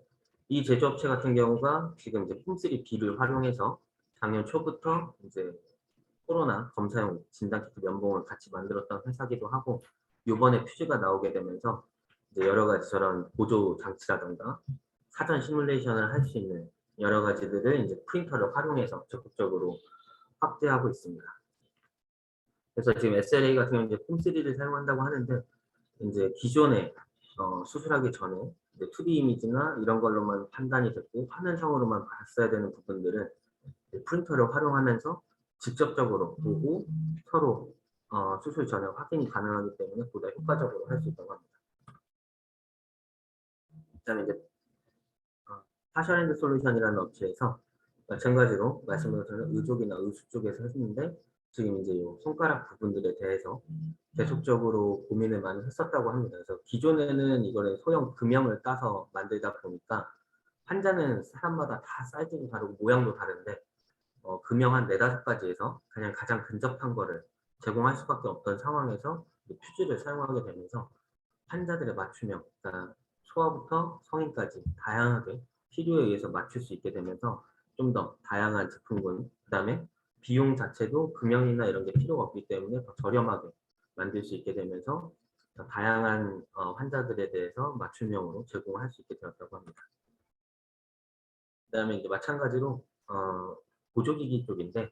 이 제조업체 같은 경우가 지금 이제 폼3B를 활용해서 작년 초부터 이제 코로나 검사용 진단키트 면봉을 같이 만들었던 회사기도 하고, 이번에 퓨즈가 나오게 되면서 이제 여러 가지 저런 보조 장치라든가 사전 시뮬레이션을 할 수 있는 여러 가지들을 이제 프린터를 활용해서 적극적으로 확대하고 있습니다. 그래서 지금 SLA 같은 경우는 이제 폼3를 사용한다고 하는데, 이제 기존에 수술하기 전에 이제 2D 이미지나 이런 걸로만 판단이 됐고 화면상으로만 봤어야 되는 부분들은 프린터를 활용하면서 직접적으로 보고 서로 수술 전에 확인이 가능하기 때문에 보다 효과적으로 할 수 있다고 합니다. 그다음에 이제 파셜핸드 솔루션이라는 업체에서 마찬가지로 말씀드린 것처럼 의족이나 의수 쪽에서 했는데, 지금 이제 이 손가락 부분들에 대해서 계속적으로 고민을 많이 했었다고 합니다. 그래서 기존에는 이거를 소형 금형을 따서 만들다 보니까 환자는 사람마다 다 사이즈도 다르고 모양도 다른데 금형 한 4-5가지에서 그냥 가장 근접한 거를 제공할 수밖에 없던 상황에서 퓨즈를 사용하게 되면서 환자들의 맞춤형, 그러니까 소아부터 성인까지 다양하게 필요에 의해서 맞출 수 있게 되면서 좀 더 다양한 제품군, 그 다음에 비용 자체도 금형이나 이런 게 필요가 없기 때문에 더 저렴하게 만들 수 있게 되면서 더 다양한 환자들에 대해서 맞춤형으로 제공할 수 있게 되었다고 합니다. 그 다음에 이제 마찬가지로 보조기기 쪽인데,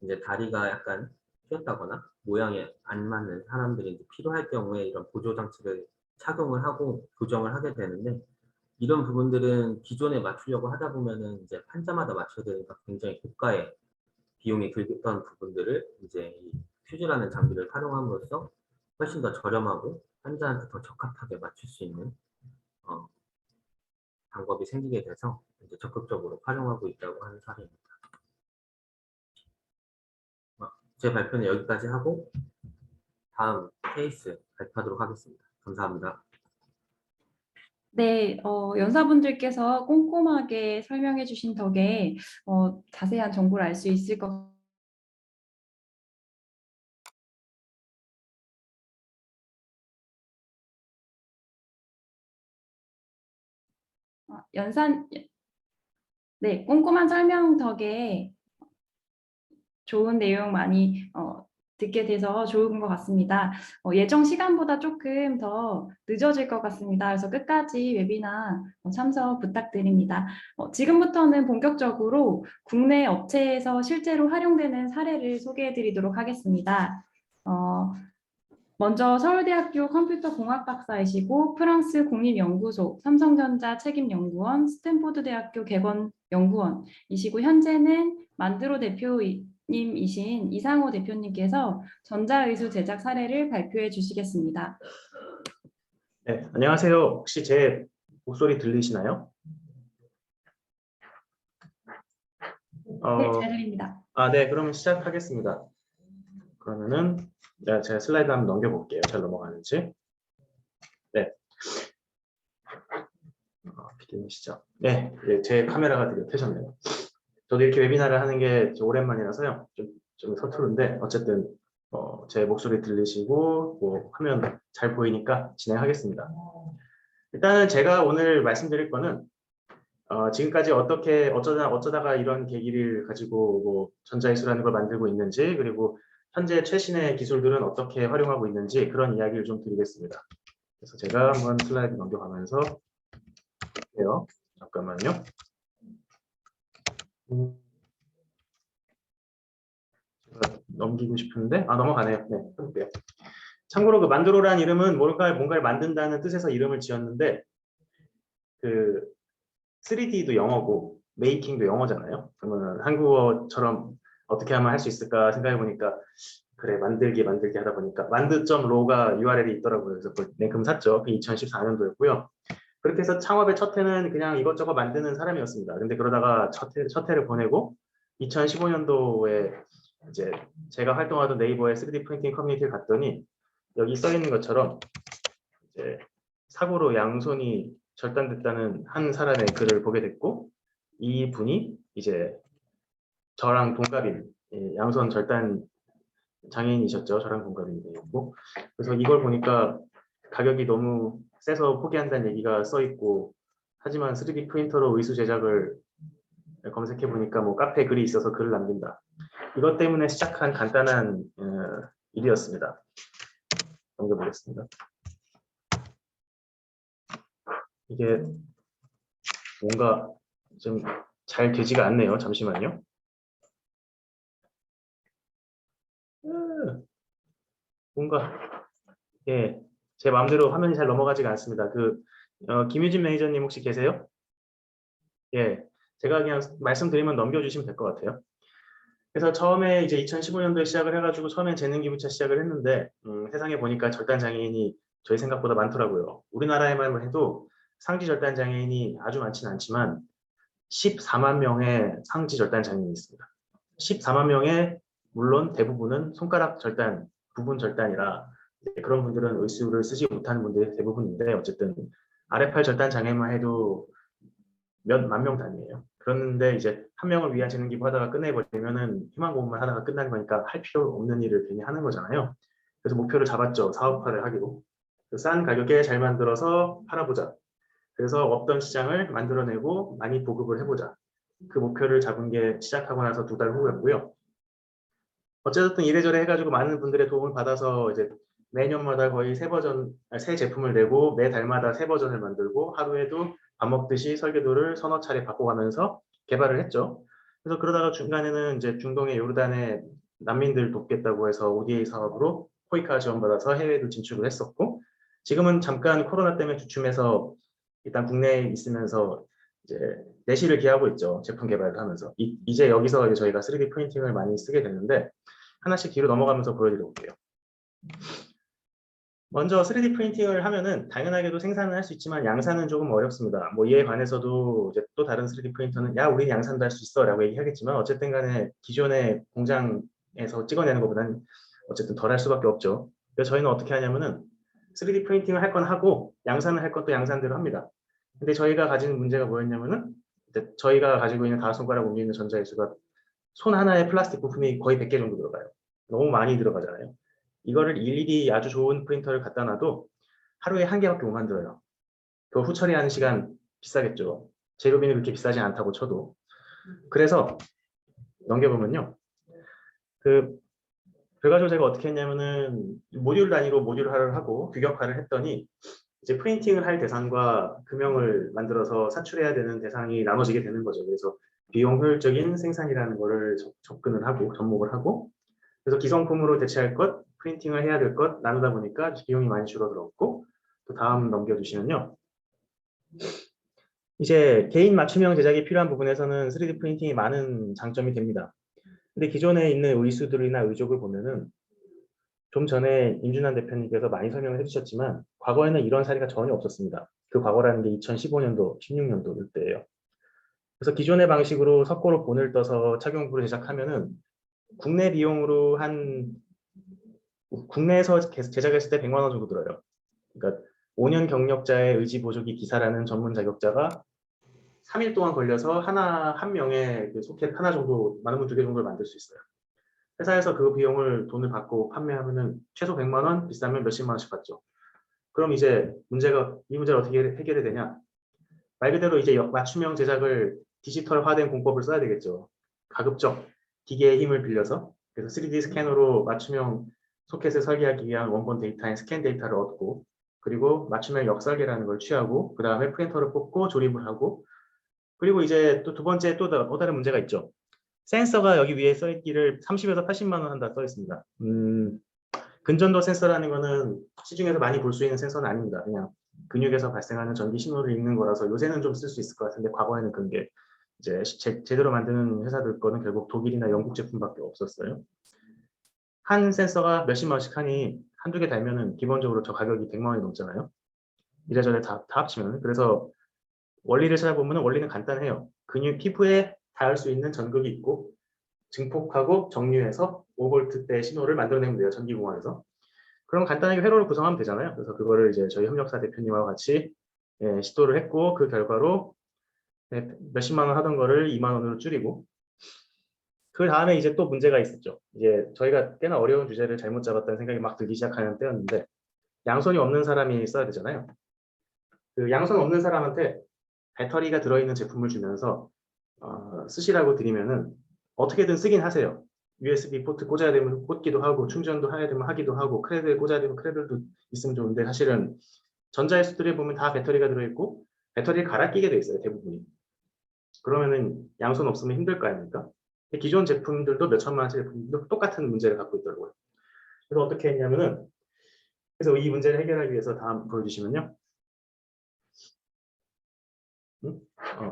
이제 다리가 약간 휘었다거나 모양에 안 맞는 사람들이 이제 필요할 경우에 이런 보조 장치를 착용을 하고 교정을 하게 되는데, 이런 부분들은 기존에 맞추려고 하다 보면은 이제 환자마다 맞춰야 되니까 굉장히 고가의 비용이 들던 부분들을 이제 이 퓨즈라는 장비를 활용함으로써 훨씬 더 저렴하고 환자한테 더 적합하게 맞출 수 있는 방법이 생기게 돼서 이제 적극적으로 활용하고 있다고 하는 사례입니다. 제 발표는 여기까지 하고 다음 케이스 발표하도록 하겠습니다. 감사합니다. 네, 연사분들께서 꼼꼼하게 설명해 주신 덕에 자세한 정보를 알 수 있을 것 네, 꼼꼼한 설명 덕에 좋은 내용 많이 듣게 돼서 좋은 것 같습니다. 예정 시간보다 조금 더 늦어질 것 같습니다. 그래서 끝까지 웨비나 참석 부탁드립니다. 지금부터는 본격적으로 국내 업체에서 실제로 활용되는 사례를 소개해 드리도록 하겠습니다. 먼저 서울대학교 컴퓨터공학 박사이시고 프랑스 국립연구소, 삼성전자 책임연구원, 스탠포드대학교 객원연구원이시고 현재는 만드로 대표님이신 이상호 대표님께서 전자의수 제작 사례를 발표해 주시겠습니다. 네, 안녕하세요. 혹시 제 목소리 들리시나요? 네, 잘 들립니다. 네, 그럼 시작하겠습니다. 그러면은 제가 슬라이드 한번 넘겨볼게요. 잘 넘어가는지. 네. 비디오시죠? 네, 제 카메라가 되게 켜졌네요. 저도 이렇게 웨비나를 하는 게 오랜만이라서요. 좀 서투른데 어쨌든 제 목소리 들리시고 뭐 화면 잘 보이니까 진행하겠습니다. 일단은 제가 오늘 말씀드릴 거는 지금까지 어쩌다가 이런 계기를 가지고 뭐 전자기술이라는 걸 만들고 있는지, 그리고 현재 최신의 기술들은 어떻게 활용하고 있는지 그런 이야기를 좀 드리겠습니다. 그래서 제가 한번 슬라이드 넘겨가면서 할게요. 잠깐만요. 제가 넘기고 싶은데 넘어가네요. 네, 해볼게요. 참고로 그 만드로라는 이름은 뭔가를 만든다는 뜻에서 이름을 지었는데, 그 3D도 영어고 메이킹도 영어잖아요. 그러면 한국어처럼 어떻게 하면 할 수 있을까 생각해 보니까 그래 만들기 하다 보니까 만드.로가 URL이 있더라고요. 그래서 그 랭큼 샀죠. 그 2014년도였고요. 그렇게 해서 창업의 첫 해는 그냥 이것저것 만드는 사람이었습니다. 근데 그러다가 첫 해를 보내고 2015년도에 이제 제가 활동하던 네이버의 3D 프린팅 커뮤니티를 갔더니 여기 써 있는 것처럼 이제 사고로 양손이 절단됐다는 한 사람의 글을 보게 됐고, 이 분이 이제 저랑 동갑인 양손 절단 장애인이셨죠. 저랑 동갑인이었고, 그래서 이걸 보니까 가격이 너무 세서 포기한다는 얘기가 써 있고, 하지만 3D 프린터로 의수 제작을 검색해 보니까 뭐 카페에 글이 있어서 글을 남긴다. 이것 때문에 시작한 간단한 일이었습니다. 넘겨보겠습니다. 이게 뭔가 좀 잘 되지가 않네요. 잠시만요. 뭔가 제 마음대로 화면이 잘 넘어가지가 않습니다. 김유진 매니저님 혹시 계세요? 제가 그냥 말씀드리면 넘겨주시면 될 것 같아요. 그래서 처음에 이제 2015년도에 시작을 해가지고 처음엔 재능기부터 시작을 했는데 세상에 보니까 절단 장애인이 저희 생각보다 많더라고요. 우리나라에만 해도 상지 절단 장애인이 아주 많지는 않지만 14만 명의 상지 절단 장애인이 있습니다. 14만 명의 물론 대부분은 손가락 절단, 부분 절단이라 그런 분들은 의수를 쓰지 못하는 분들이 대부분인데 어쨌든 아래팔 절단 장애만 해도 몇만 명 단위예요. 그런데 이제 한 명을 위한 재능 기부하다가 끝내버리면은 희망 고문만 하다가 끝나는 거니까 할 필요 없는 일을 괜히 하는 거잖아요. 그래서 목표를 잡았죠. 사업화를 하기로. 싼 가격에 잘 만들어서 팔아보자. 그래서 없던 시장을 만들어내고 많이 보급을 해보자. 그 목표를 잡은 게 시작하고 나서 2달 후였고요. 어쨌든 이래저래 해가지고 많은 분들의 도움을 받아서 이제 매년마다 거의 새 제품을 내고 매 달마다 새 버전을 만들고 하루에도 밥 먹듯이 설계도를 서너 차례 바꿔가면서 개발을 했죠. 그래서 그러다가 중간에는 이제 중동의 요르단의 난민들 돕겠다고 해서 ODA 사업으로 코이카 지원받아서 해외도 진출을 했었고, 지금은 잠깐 코로나 때문에 주춤해서 일단 국내에 있으면서 이제 내실을 기하고 있죠. 제품 개발을 하면서. 이제 여기서 이제 저희가 3D 프린팅을 많이 쓰게 되는데 하나씩 뒤로 넘어가면서 보여드려 볼게요. 먼저 3D 프린팅을 하면은 당연하게도 생산을 할 수 있지만 양산은 조금 어렵습니다. 뭐 이에 관해서도 이제 또 다른 3D 프린터는 야 우리는 양산도 할 수 있어 라고 얘기하겠지만 어쨌든 간에 기존의 공장에서 찍어내는 것보다는 어쨌든 덜 할 수밖에 없죠. 그래서 저희는 어떻게 하냐면은 3D 프린팅을 할 건 하고 양산을 할 것도 양산대로 합니다. 근데 저희가 가지는 문제가 뭐였냐면은 저희가 가지고 있는 다섯 손가락 움직이는 전자기수가 손 하나에 플라스틱 부품이 거의 100개 정도 들어가요. 너무 많이 들어가잖아요. 이거를 일일이 아주 좋은 프린터를 갖다 놔도 하루에 1개밖에 못 만들어요. 그 후처리하는 시간 비싸겠죠. 재료비는 그렇게 비싸지 않다고 쳐도. 그래서 넘겨보면요. 결과적으로 제가 어떻게 했냐면은 모듈 단위로 모듈화를 하고 규격화를 했더니 이제 프린팅을 할 대상과 금형을 만들어서 산출해야 되는 대상이 나눠지게 되는 거죠. 그래서 비용 효율적인 생산이라는 거를 접근을 하고 접목을 하고, 그래서 기성품으로 대체할 것, 프린팅을 해야 될 것 나누다 보니까 비용이 많이 줄어들었고, 또 다음 넘겨주시면요. 이제 개인 맞춤형 제작이 필요한 부분에서는 3D 프린팅이 많은 장점이 됩니다. 근데 기존에 있는 의수들이나 의족을 보면은 좀 전에 임준환 대표님께서 많이 설명을 해주셨지만 과거에는 이런 사례가 전혀 없었습니다. 그 과거라는 게 2015년도, 16년도 이때예요. 그래서 기존의 방식으로 석고로 본을 떠서 착용부를 제작하면은 국내 비용으로 국내에서 제작했을 때 100만 원 정도 들어요. 그러니까 5년 경력자의 의지 보조기 기사라는 전문 자격자가 3일 동안 걸려서 한 명의 그 소켓 하나 정도, 많으면 2개 정도를 만들 수 있어요. 회사에서 그 비용을 돈을 받고 판매하면은 최소 100만 원, 비싸면 몇십만 원씩 받죠. 그럼 이제 이 문제를 어떻게 해결해야 되냐? 말 그대로 이제 맞춤형 제작을 디지털화된 공법을 써야 되겠죠. 가급적 기계의 힘을 빌려서, 그래서 3D 스캐너로 맞춤형 소켓을 설계하기 위한 원본 데이터인 스캔 데이터를 얻고, 그리고 맞춤형 역설계라는 걸 취하고, 그 다음에 프린터를 뽑고 조립을 하고, 그리고 이제 또 두 번째 또 다른 문제가 있죠. 센서가 여기 위에 써있기를 30에서 80만 원 한다 써 있습니다. 근전도 센서라는 거는 시중에서 많이 볼 수 있는 센서는 아닙니다. 그냥 근육에서 발생하는 전기 신호를 읽는 거라서 요새는 좀 쓸 수 있을 것 같은데 과거에는 그런 게 이제 제대로 만드는 회사들 거는 결국 독일이나 영국 제품밖에 없었어요. 한 센서가 몇십만 원씩 하니 한두 개 달면은 기본적으로 저 가격이 100만 원이 넘잖아요. 이래저래 다 합치면. 그래서 원리를 찾아보면 원리는 간단해요. 근육 피부에 닿을 수 있는 전극이 있고 증폭하고 정류해서 5V대 신호를 만들어내면 돼요. 전기공학에서. 그럼 간단하게 회로를 구성하면 되잖아요. 그래서 그거를 이제 저희 협력사 대표님하고 같이 시도를 했고 그 결과로 몇십만 원 하던 거를 2만 원으로 줄이고 그 다음에 이제 또 문제가 있었죠. 이제 저희가 꽤나 어려운 주제를 잘못 잡았다는 생각이 막 들기 시작하는 때였는데 양손이 없는 사람이 써야 되잖아요. 그 양손 없는 사람한테 배터리가 들어있는 제품을 주면서 쓰시라고 드리면은 어떻게든 쓰긴 하세요. USB 포트 꽂아야 되면 꽂기도 하고 충전도 해야 되면 하기도 하고 크레드에 꽂아야 되면 크레드도 있으면 좋은데 사실은 전자회수들에 보면 다 배터리가 들어있고 배터리를 갈아 끼게 돼 있어요. 대부분이. 그러면은 양손 없으면 힘들 거 아닙니까? 기존 제품들도 몇 천만 원짜리 제품들도 똑같은 문제를 갖고 있더라고요. 그래서 어떻게 했냐면은 그래서 이 문제를 해결하기 위해서 다음 보여주시면요.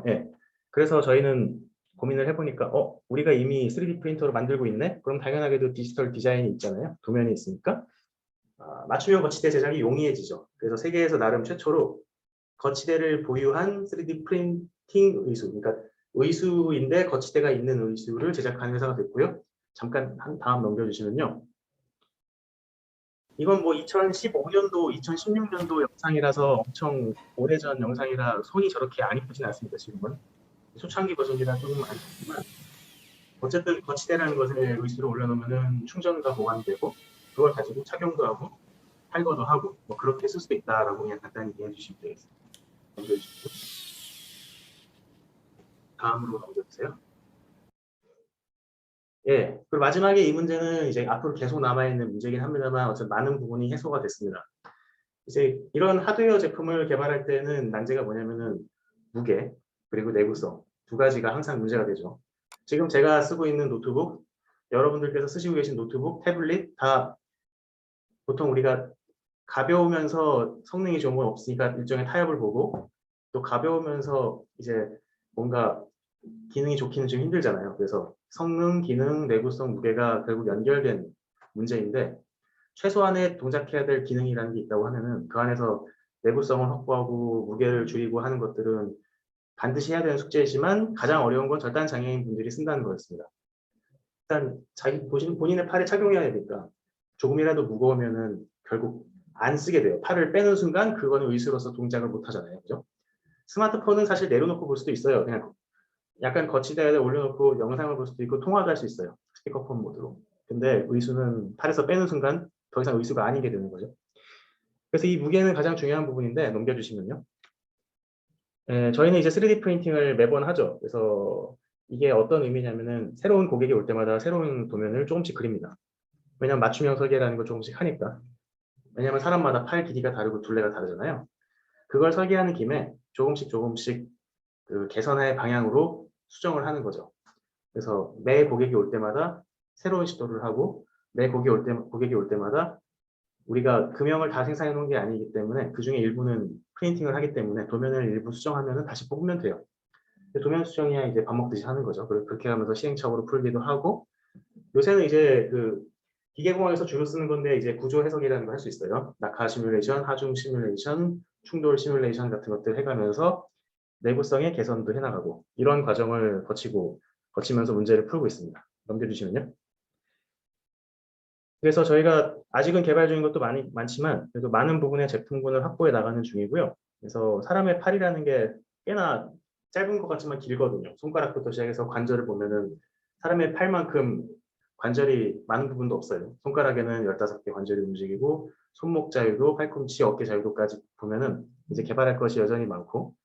예. 그래서 저희는 고민을 해보니까 우리가 이미 3D 프린터로 만들고 있네? 그럼 당연하게도 디지털 디자인이 있잖아요. 도면이 있으니까 맞춤형 거치대 제작이 용이해지죠. 그래서 세계에서 나름 최초로 거치대를 보유한 3D 프린팅 의수, 그러니까 의수인데 거치대가 있는 의수를 제작하는 회사가 됐고요. 잠깐 다음 넘겨주시면요. 이건 뭐 2015년도, 2016년도 영상이라서 엄청 오래전 영상이라 손이 저렇게 안 이쁘진 않습니다. 지금은. 초창기 버전이라 조금 안 좋지만 어쨌든 거치대라는 것을 의수로 올려놓으면 충전과 보관되고 그걸 가지고 착용도 하고 탈거도 하고 뭐 그렇게 쓸 수도 있다라고 그냥 간단히 이해해 주시면 되겠습니다. 넘겨주시고 다음으로 넘겨주세요. 예, 그리고 마지막에 이 문제는 이제 앞으로 계속 남아있는 문제긴 합니다만 어쨌든 많은 부분이 해소가 됐습니다. 이제 이런 하드웨어 제품을 개발할 때는 난제가 뭐냐면은 무게 그리고 내구성 두 가지가 항상 문제가 되죠. 지금 제가 쓰고 있는 노트북, 여러분들께서 쓰시고 계신 노트북, 태블릿 다 보통 우리가 가벼우면서 성능이 좋은 건 없으니까 일종의 타협을 보고 또 가벼우면서 이제 뭔가 기능이 좋기는 좀 힘들잖아요. 그래서 성능, 기능, 내구성, 무게가 결국 연결된 문제인데 최소한의 동작해야 될 기능이라는 게 있다고 하면은 그 안에서 내구성을 확보하고 무게를 줄이고 하는 것들은 반드시 해야 되는 숙제이지만 가장 어려운 건 절단 장애인 분들이 쓴다는 거였습니다. 일단 본인의 팔에 착용해야 되니까 조금이라도 무거우면은 결국 안 쓰게 돼요. 팔을 빼는 순간 그거는 의수로서 동작을 못 하잖아요. 그죠? 스마트폰은 사실 내려놓고 볼 수도 있어요. 그냥 약간 거치대에 올려놓고 영상을 볼 수도 있고 통화도 할 수 있어요. 스피커폰 모드로. 근데 의수는 팔에서 빼는 순간 더 이상 의수가 아니게 되는 거죠. 그래서 이 무게는 가장 중요한 부분인데 넘겨주시면요. 저희는 이제 3D 프린팅을 매번 하죠. 그래서 이게 어떤 의미냐면은 새로운 고객이 올 때마다 새로운 도면을 조금씩 그립니다. 왜냐면 맞춤형 설계라는 걸 조금씩 하니까. 왜냐면 사람마다 팔 길이가 다르고 둘레가 다르잖아요. 그걸 설계하는 김에 조금씩 그 개선의 방향으로 수정을 하는 거죠. 그래서 매 고객이 올 때마다 새로운 시도를 하고 매 고객이 올 때마다 우리가 금형을 다 생산해 놓은 게 아니기 때문에 그 중에 일부는 프린팅을 하기 때문에 도면을 일부 수정하면 다시 뽑으면 돼요. 도면 수정이야 이제 밥 먹듯이 하는 거죠. 그렇게 하면서 시행착오로 풀기도 하고 요새는 이제 그 기계공학에서 주로 쓰는 건데 이제 구조 해석이라는 걸 할 수 있어요. 낙하 시뮬레이션, 하중 시뮬레이션, 충돌 시뮬레이션 같은 것들 해가면서 내구성의 개선도 해나가고 이런 과정을 거치면서 문제를 풀고 있습니다. 넘겨주시면요. 그래서 저희가 아직은 개발 중인 것도 많지만 그래도 많은 부분의 제품군을 확보해 나가는 중이고요. 그래서 사람의 팔이라는 게 꽤나 짧은 것 같지만 길거든요. 손가락부터 시작해서 관절을 보면은 사람의 팔만큼 관절이 많은 부분도 없어요. 손가락에는 15개 관절이 움직이고 손목 자유도, 팔꿈치, 어깨 자유도까지 보면은 이제 개발할 것이 여전히 많고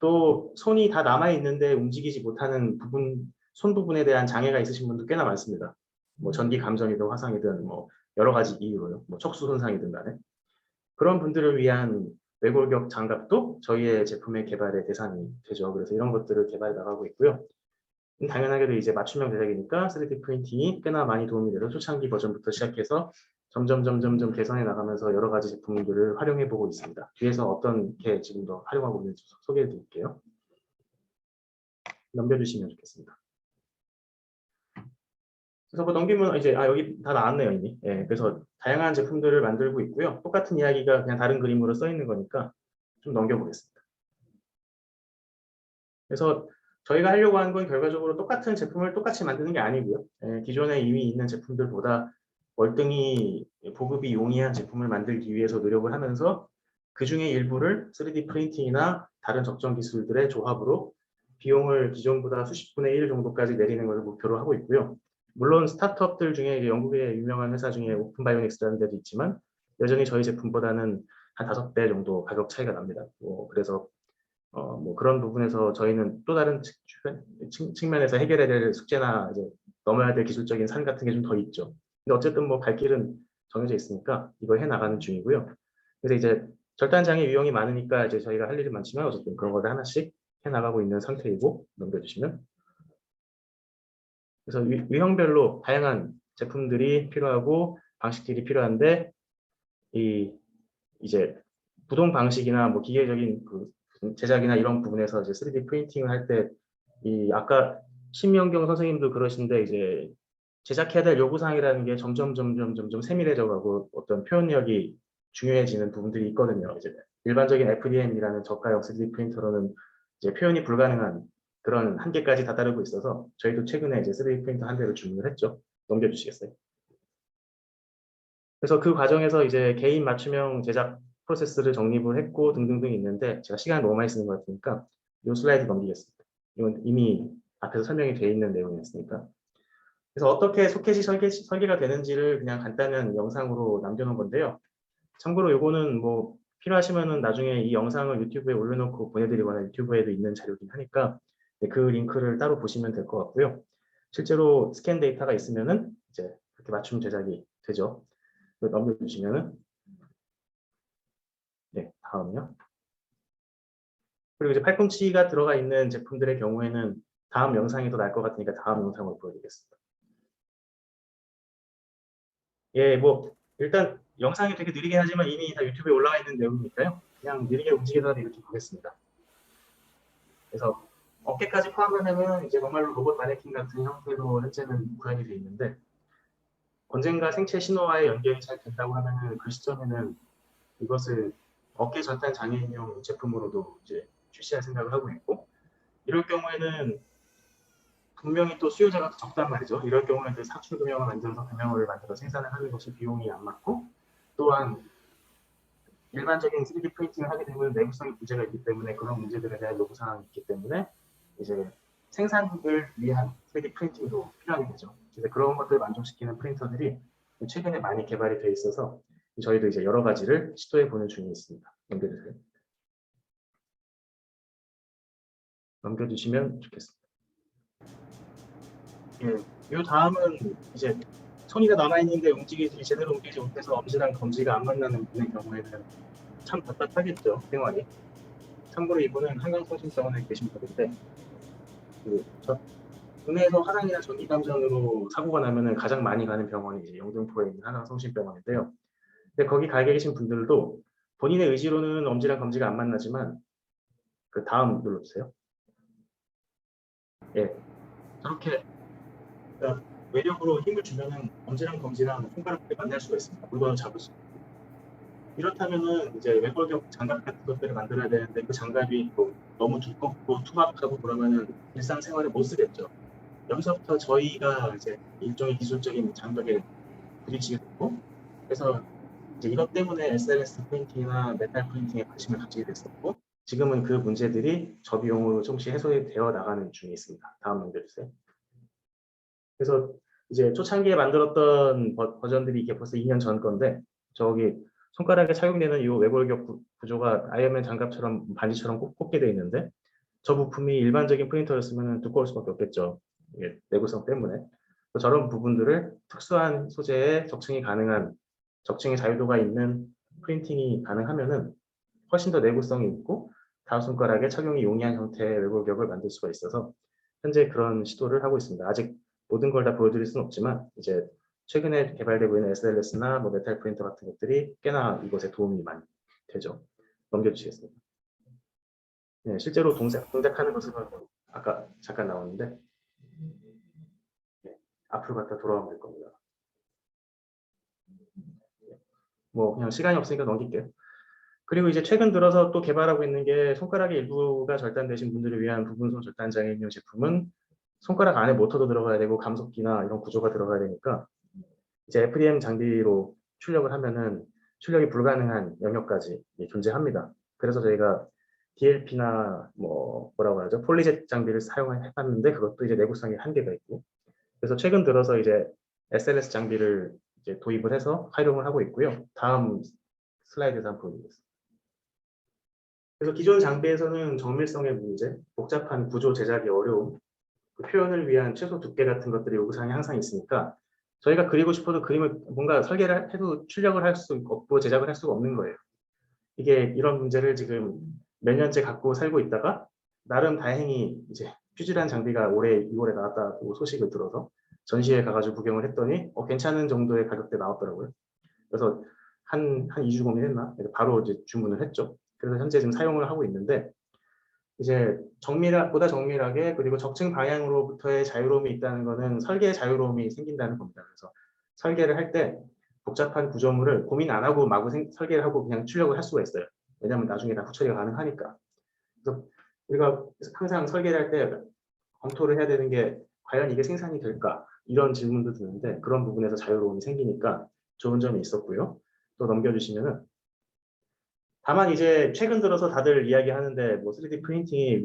또 손이 다 남아 있는데 움직이지 못하는 부분, 손 부분에 대한 장애가 있으신 분도 꽤나 많습니다. 뭐 전기 감전이든 화상이든 뭐 여러 가지 이유로요. 뭐 척수 손상이든 간에 그런 분들을 위한 외골격 장갑도 저희의 제품의 개발의 대상이 되죠. 그래서 이런 것들을 개발해 나가고 있고요. 당연하게도 이제 맞춤형 제작이니까 3D 프린팅이 꽤나 많이 도움이 돼서 초창기 버전부터 시작해서 점점 개선해 나가면서 여러 가지 제품들을 활용해 보고 있습니다. 뒤에서 어떤 게 지금 더 활용하고 있는지 소개해 드릴게요. 넘겨주시면 좋겠습니다. 그래서 뭐 넘기면 이제 여기 다 나왔네요 이미. 예, 그래서 다양한 제품들을 만들고 있고요. 똑같은 이야기가 그냥 다른 그림으로 써 있는 거니까 좀 넘겨보겠습니다. 그래서 저희가 하려고 하는 건 결과적으로 똑같은 제품을 똑같이 만드는 게 아니고요. 예, 기존에 이미 있는 제품들보다 월등히 보급이 용이한 제품을 만들기 위해서 노력을 하면서 그 중에 일부를 3D 프린팅이나 다른 적정 기술들의 조합으로 비용을 기존보다 수십 분의 1 정도까지 내리는 것을 목표로 하고 있고요. 물론 스타트업들 중에 이제 영국의 유명한 회사 중에 오픈바이오닉스라는 데도 있지만 여전히 저희 제품보다는 한 5배 정도 가격 차이가 납니다. 그래서 뭐 그런 부분에서 저희는 또 다른 측면에서 해결해야 될 숙제나 이제 넘어야 될 기술적인 산 같은 게 좀 더 있죠. 근데 어쨌든 뭐 갈 길은 정해져 있으니까 이걸 해 나가는 중이고요. 그래서 이제 절단장애 유형이 많으니까 이제 저희가 할 일이 많지만 어쨌든 그런 거를 하나씩 해 나가고 있는 상태이고 넘겨주시면. 그래서 유형별로 다양한 제품들이 필요하고 방식들이 필요한데 이제 부동 방식이나 뭐 기계적인 그 제작이나 이런 부분에서 이제 3D 프린팅을 할 때 아까 신명경 선생님도 그러신데 이제 제작해야 될 요구사항이라는 게 점점 세밀해져 가고 어떤 표현력이 중요해지는 부분들이 있거든요. 이제 일반적인 FDM이라는 저가형 3D 프린터로는 이제 표현이 불가능한 그런 한계까지 다다르고 있어서 저희도 최근에 이제 3D 프린터 한 대를 주문을 했죠. 넘겨주시겠어요? 그래서 그 과정에서 이제 개인 맞춤형 제작 프로세스를 정립을 했고 등등등 있는데 제가 시간을 너무 많이 쓰는 것 같으니까 이 슬라이드 넘기겠습니다. 이건 이미 앞에서 설명이 되어 있는 내용이었으니까. 그래서 어떻게 소켓이 설계가 되는지를 그냥 간단한 영상으로 남겨놓은 건데요. 참고로 이거는 뭐 필요하시면은 나중에 이 영상을 유튜브에 올려놓고 보내드리거나 유튜브에도 있는 자료긴 하니까 그 링크를 따로 보시면 될 것 같고요. 실제로 스캔 데이터가 있으면은 이제 그렇게 맞춤 제작이 되죠. 넘겨주시면은 네, 다음이요. 그리고 이제 팔꿈치가 들어가 있는 제품들의 경우에는 다음 영상이 더 나을 것 같으니까 다음 영상을 보여드리겠습니다. 예, 뭐 일단 영상이 되게 느리긴 하지만 이미 다 유튜브에 올라와 있는 내용이니까요. 그냥 느리게 움직이더라도 이렇게 보겠습니다. 그래서 어깨까지 포함하면 이제 정말로 로봇 마네킹 같은 형태로 현재는 구현이 되어 있는데 언젠가 생체 신호와의 연결이 잘 된다고 하면은 그 시점에는 이것을 어깨 절단 장애인용 제품으로도 이제 출시할 생각을 하고 있고 이럴 경우에는 분명히 또 수요자가 적단 말이죠. 이럴 경우에는 사출 금형을 만들어서 금형을 만들어 생산을 하는 것이 비용이 안 맞고 또한 일반적인 3D 프린팅을 하게 되면 내구성에 문제가 있기 때문에 그런 문제들에 대한 요구사항이 있기 때문에 이제 생산을 위한 3D 프린팅도 필요하게 되죠. 그래서 그런 것들을 만족시키는 프린터들이 최근에 많이 개발이 되어 있어서 저희도 이제 여러 가지를 시도해 보는 중에 있습니다. 넘겨주세요. 넘겨주시면 좋겠습니다. 예, 이 다음은 이제 손이가 남아있는데 제대로 움직이지 못해서 엄지랑 검지가 안 만나는 분의 경우에는 참 답답하겠죠, 생활이. 참고로 이분은 한강통신병원에 계신 분인데 국내에서 화상이나 전기감전으로 사고가 나면은 가장 많이 가는 병원이 이제 영등포에 있는 한강성심병원인데요. 근데 거기 가 계신 분들도 본인의 의지로는 엄지랑 검지가 안 만나지만 그 다음 눌러주세요. 예, 저렇게 외력으로 힘을 주면은 엄지랑 검지랑 손가락을 만날 수가 있습니다. 물건을 잡을 수. 이렇다면은 이제 외골격 장갑 같은 것들을 만들어야 되는데 그 장갑이 또 너무 두껍고 투박하고 그러면은 일상생활에 못 쓰겠죠. 여기서부터 저희가 이제 일종의 기술적인 장벽에 부딪히게 됐고, 그래서 이제 이것 때문에 SLS 프린팅이나 메탈 프린팅에 관심을 가지게 됐었고, 지금은 그 문제들이 저비용으로 조금씩 해소되어 나가는 중에 있습니다. 다음 넘겨주세요. 그래서 이제 초창기에 만들었던 버전들이 이게 벌써 2년 전 건데, 저기 손가락에 착용되는 이 외골격 구조가 아이언맨 장갑처럼 반지처럼 꽂게 되어 있는데, 저 부품이 일반적인 프린터였으면 두꺼울 수밖에 없겠죠. 이게 내구성 때문에. 저런 부분들을 특수한 소재에 적층의 자유도가 있는 프린팅이 가능하면은 훨씬 더 내구성이 있고 다음 손가락에 착용이 용이한 형태의 외골격을 만들 수가 있어서 현재 그런 시도를 하고 있습니다. 아직 모든 걸 다 보여드릴 수는 없지만 이제 최근에 개발되고 있는 SLS나 뭐 메탈 프린터 같은 것들이 꽤나 이것에 도움이 많이 되죠. 넘겨주시겠습니다. 네, 실제로 동작하는 것은 아까 잠깐 나왔는데 앞으로 갔다 돌아오면 될 겁니다. 뭐 그냥 시간이 없으니까 넘길게요. 그리고 이제 최근 들어서 또 개발하고 있는 게 손가락의 일부가 절단되신 분들을 위한 부분손 절단 장애인용 제품은 손가락 안에 모터도 들어가야 되고 감속기나 이런 구조가 들어가야 되니까 이제 FDM 장비로 출력을 하면은 출력이 불가능한 영역까지 존재합니다. 그래서 저희가 DLP나 뭐라고 하죠? 폴리젯 장비를 사용해봤는데 그것도 이제 내구성에 한계가 있고 그래서 최근 들어서 이제 SLS 장비를 이제 도입을 해서 활용을 하고 있고요. 다음 슬라이드에서 한번 보여드리겠습니다. 그래서 기존 장비에서는 정밀성의 문제, 복잡한 구조 제작이 어려움, 그 표현을 위한 최소 두께 같은 것들이 요구사항이 항상 있으니까 저희가 그리고 싶어도 그림을 뭔가 설계를 해도 출력을 할 수 없고 제작을 할 수가 없는 거예요. 이게 이런 문제를 지금 몇 년째 갖고 살고 있다가 나름 다행히 이제 퓨즈란 장비가 올해 2월에 나왔다고 소식을 들어서 전시회 가가지고 구경을 했더니 괜찮은 정도의 가격대 나왔더라고요. 그래서 한 2주 고민했나? 바로 이제 주문을 했죠. 그래서 현재 지금 사용을 하고 있는데 이제 보다 정밀하게 그리고 적층 방향으로부터의 자유로움이 있다는 것은 설계의 자유로움이 생긴다는 겁니다. 그래서 설계를 할 때 복잡한 구조물을 고민 안 하고 마구 설계를 하고 그냥 출력을 할 수가 있어요. 왜냐하면 나중에 다 후처리가 가능하니까. 그래서 우리가 항상 설계를 할 때 검토를 해야 되는 게 과연 이게 생산이 될까? 이런 질문도 드는데 그런 부분에서 자유로움이 생기니까 좋은 점이 있었고요. 또 넘겨주시면은 다만 이제 최근 들어서 다들 이야기하는데 뭐 3D 프린팅이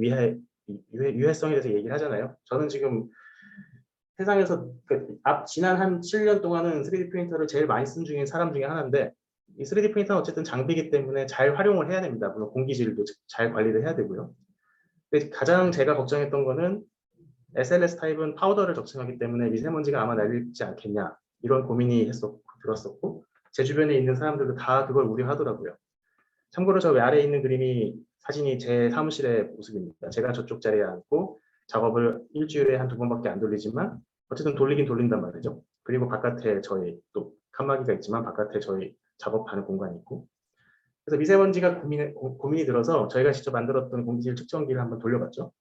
유해성에 대해서 얘기를 하잖아요. 저는 지금 세상에서 지난 한 7년 동안은 3D 프린터를 제일 많이 쓴 사람 중에 하나인데 이 3D 프린터는 어쨌든 장비이기 때문에 잘 활용을 해야 됩니다. 물론 공기질도 잘 관리를 해야 되고요. 근데 가장 제가 걱정했던 거는 SLS 타입은 파우더를 적층하기 때문에 미세먼지가 아마 날리지 않겠냐 이런 고민이 들었었고 제 주변에 있는 사람들도 다 그걸 우려하더라고요. 참고로 저 아래에 있는 사진이 제 사무실의 모습입니다. 제가 저쪽 자리에 앉고 작업을 일주일에 한 2번밖에 안 돌리지만 어쨌든 돌리긴 돌린단 말이죠. 그리고 바깥에 저희 또 칸막이가 있지만 바깥에 저희 작업하는 공간이 있고 그래서 미세먼지가 고민이 들어서 저희가 직접 만들었던 공기질 측정기를 한번 돌려봤죠.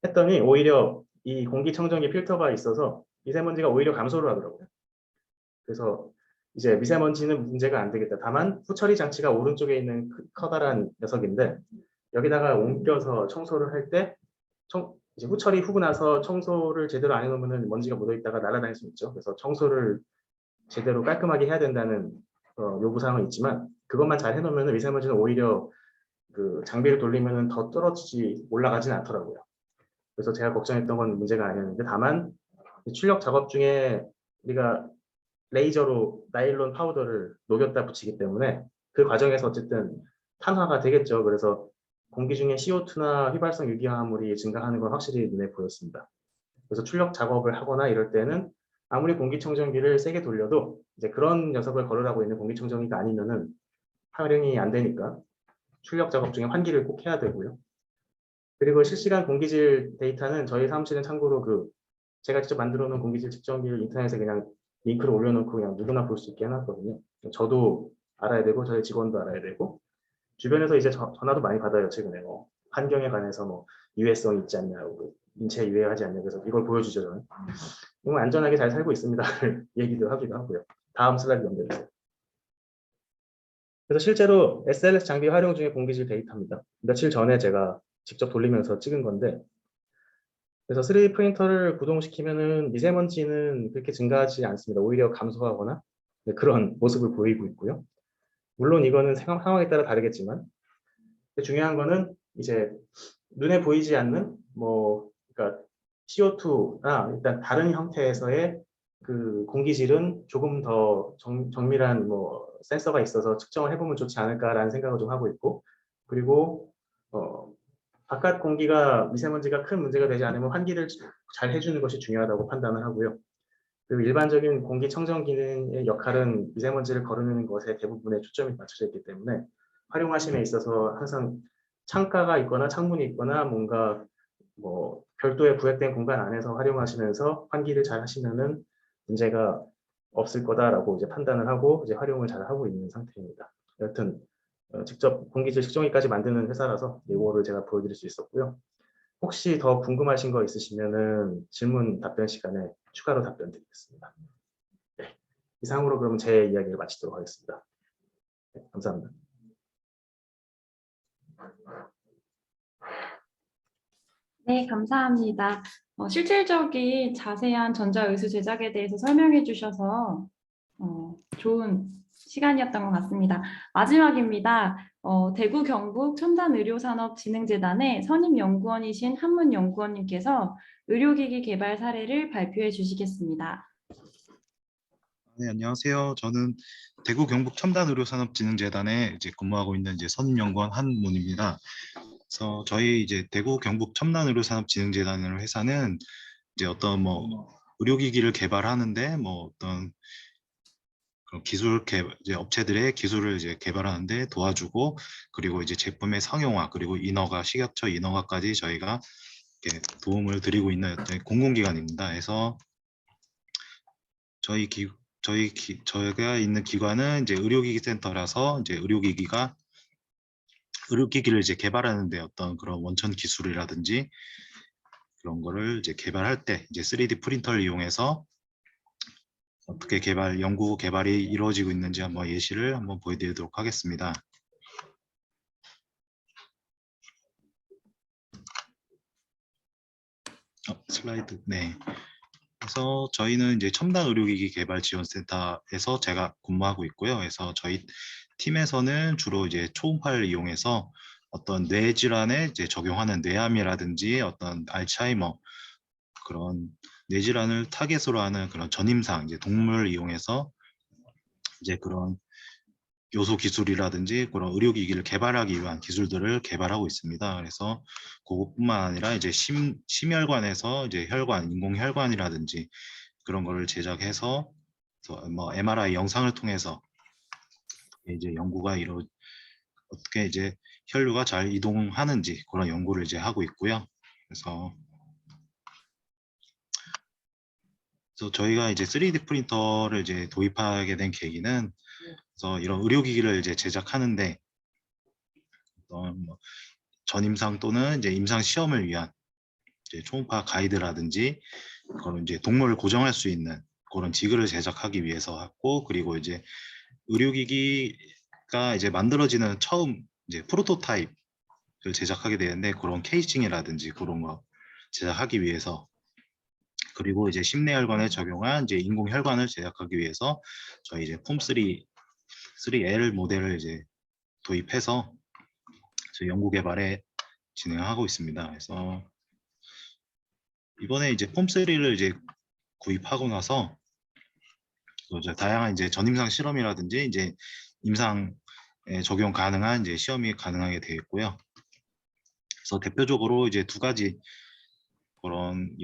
했더니 오히려 이 공기청정기 필터가 있어서 미세먼지가 오히려 감소를 하더라고요. 그래서 이제 미세먼지는 문제가 안 되겠다. 다만 후처리 장치가 오른쪽에 있는 커다란 녀석인데 여기다가 옮겨서 청소를 할 때 이제 후처리 후고 나서 청소를 제대로 안 해놓으면 먼지가 묻어있다가 날아다닐 수 있죠. 그래서 청소를 제대로 깔끔하게 해야 된다는 요구사항은 있지만 그것만 잘 해놓으면 미세먼지는 오히려 그 장비를 돌리면 더 올라가진 않더라고요. 그래서 제가 걱정했던 건 문제가 아니었는데 다만 출력 작업 중에 우리가 레이저로 나일론 파우더를 녹였다 붙이기 때문에 그 과정에서 어쨌든 탄화가 되겠죠. 그래서 공기 중에 CO2나 휘발성 유기화합물이 증가하는 건 확실히 눈에 보였습니다. 그래서 출력 작업을 하거나 이럴 때는 아무리 공기청정기를 세게 돌려도 이제 그런 녀석을 걸으라고 있는 공기청정기가 아니면은 활용이 안 되니까 출력 작업 중에 환기를 꼭 해야 되고요. 그리고 실시간 공기질 데이터는 저희 사무실은 참고로 제가 직접 만들어 놓은 공기질 측정기를 인터넷에 그냥 링크를 올려놓고 그냥 누구나 볼 수 있게 해놨거든요. 저도 알아야 되고 저희 직원도 알아야 되고 주변에서 이제 전화도 많이 받아요. 최근에 환경에 관해서 유해성이 있지 않냐고 인체에 유해하지 않냐 그래서 이걸 보여주죠. 저는 정말 안전하게 잘 살고 있습니다. 얘기도 하기도 하고요. 다음 슬라이드 넘겨주세요. 그래서 실제로 SLS 장비 활용 중에 공기질 데이터입니다. 며칠 전에 제가 직접 돌리면서 찍은 건데 그래서 3D 프린터를 구동시키면은 미세먼지는 그렇게 증가하지 않습니다. 오히려 감소하거나 그런 모습을 보이고 있고요. 물론 이거는 상황에 따라 다르겠지만 중요한 거는 이제 눈에 보이지 않는 그러니까 CO2나 일단 다른 형태에서의 그 공기질은 조금 더 정밀한 센서가 있어서 측정을 해보면 좋지 않을까라는 생각을 좀 하고 있고 그리고 바깥 공기가 미세먼지가 큰 문제가 되지 않으면 환기를 잘 해주는 것이 중요하다고 판단을 하고요. 그리고 일반적인 공기청정 기능의 역할은 미세먼지를 걸어내는 것에 대부분의 초점이 맞춰져 있기 때문에 활용하심에 있어서 항상 창가가 있거나 창문이 있거나 뭔가 별도의 부획된 공간 안에서 활용하시면서 환기를 잘 하시면은 문제가 없을 거다라고 이제 판단을 하고 이제 활용을 잘 하고 있는 상태입니다. 여튼 직접 공기질 측정기까지 만드는 회사라서 이거를 제가 보여드릴 수 있었고요. 혹시 더 궁금하신 거 있으시면은 질문 답변 시간에 추가로 답변 드리겠습니다. 네, 이상으로 그럼 제 이야기를 마치도록 하겠습니다. 네, 감사합니다. 네, 감사합니다. 실질적인 자세한 전자의수 제작에 대해서 설명해 주셔서 좋은 시간이었던 것 같습니다. 마지막입니다. 대구 경북 첨단의료산업진흥재단의 선임연구원이신 한문연구원님께서 의료기기 개발 사례를 발표해 주시겠습니다. 네, 안녕하세요. 저는 대구 경북 첨단의료산업진흥재단에 이제 근무하고 있는 이제 선임연구원 한문입니다. 그래서 저희 이제 대구 경북 첨단의료산업진흥재단이라는 회사는 이제 어떤 뭐 의료기기를 개발하는데 뭐 어떤 그런 이제 업체들의 기술을 이제 개발하는데 도와주고, 그리고 이제 제품의 상용화, 그리고 인허가, 식약처 인허가까지 저희가 이렇게 도움을 드리고 있는 어떤 공공기관입니다. 그래서 저희가 있는 기관은 이제 의료기기 센터라서 이제 의료기기를 이제 개발하는데 어떤 그런 원천 기술이라든지 그런 거를 이제 개발할 때 이제 3D 프린터를 이용해서 어떻게 연구 개발이 이루어지고 있는지 한번 예시를 한번 보여드리도록 하겠습니다. 슬라이드. 네. 그래서 저희는 이제 첨단 의료기기 개발 지원센터에서 제가 근무하고 있고요. 그래서 저희 팀에서는 주로 이제 초음파를 이용해서 어떤 뇌 질환에 이제 적용하는 뇌암이라든지 어떤 알츠하이머, 그런 뇌 질환을 타겟으로 하는 그런 전임상 이제 동물을 이용해서 이제 그런 요소 기술이라든지 그런 의료기기를 개발하기 위한 기술들을 개발하고 있습니다. 그래서 그것뿐만 아니라 이제 심혈관에서 이제 인공혈관이라든지 그런 거를 제작해서 뭐 MRI 영상을 통해서 이제 어떻게 이제 혈류가 잘 이동하는지 그런 연구를 이제 하고 있고요. 그래서 저희가 이제 3D 프린터를 이제 도입하게 된 계기는, 그래서 이런 의료기기를 이제 제작하는데 뭐 전임상 또는 이제 임상 시험을 위한 이제 초음파 가이드라든지 그런 이제 동물을 고정할 수 있는 그런 지그를 제작하기 위해서 했고, 그리고 이제 의료기기가 이제 만들어지는 처음 이제 프로토타입을 제작하게 되는데 그런 케이싱이라든지 그런 거 제작하기 위해서, 그리고 이제 심내혈관에 적용한 이제 인공혈관을 제작하기 위해서 저희 이제 폼3L 모델을 이제 도입해서 저희 연구 개발에 진행하고 있습니다. 그래서 이번에 이제 폼3를 이제 구입하고 나서 이제 다양한 이제 전임상 실험이라든지 이제 임상에 적용 가능한 이제 시험이 가능하게 되어 있고요. 그래서 대표적으로 이제 두 가지 그런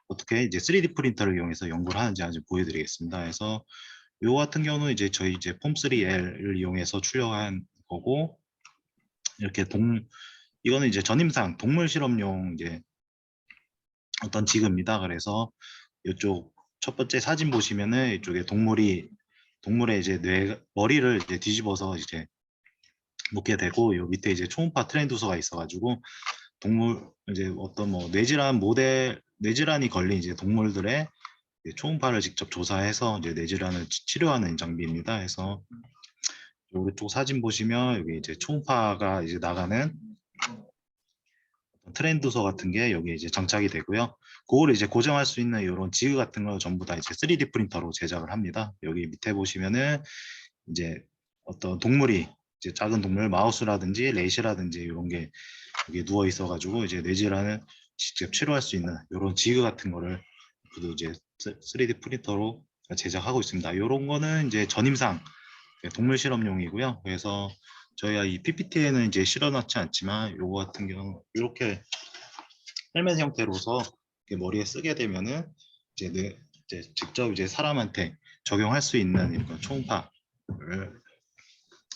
어떻게 이제 3D 프린터를 이용해서 연구를 하는지 아주 보여드리겠습니다. 그래서 요 같은 경우는 이제 저희 이제 폼3L을 이용해서 출력한 거고, 이렇게 이거는 이제 전임상 동물 실험용 이제 어떤 지그입니다. 그래서 이쪽 첫 번째 사진 보시면은 이쪽에 동물의 이제 머리를 이제 뒤집어서 이제 놓게 되고, 요 밑에 이제 초음파 트랜두서가 있어가지고 이제 어떤 뭐 뇌질환이 걸린 이제 동물들의 초음파를 직접 조사해서 이제 뇌질환을 치료하는 장비입니다. 그래서 오른쪽 사진 보시면 여기 이제 초음파가 이제 나가는 트랜두서 같은 게 여기 이제 장착이 되고요. 그거를 이제 고정할 수 있는 이런 지그 같은 거 전부 다 이제 3D 프린터로 제작을 합니다. 여기 밑에 보시면은 이제 어떤 동물이 이제 작은 동물 마우스라든지 레이시라든지 이런 게 여기 누워 있어 가지고 이제 뇌질환을 직접 치료할 수 있는 이런 지그 같은 거를 모두 이제 3D 프린터로 제작하고 있습니다. 이런 거는 이제 전임상 동물 실험용이고요. 그래서 저희가 이 PPT에는 이제 실어놓지 않지만 요거 같은 경우 이렇게 헬멧 형태로서 머리에 쓰게 되면은 이제 직접 이제 사람한테 적용할 수 있는 이런 초음파를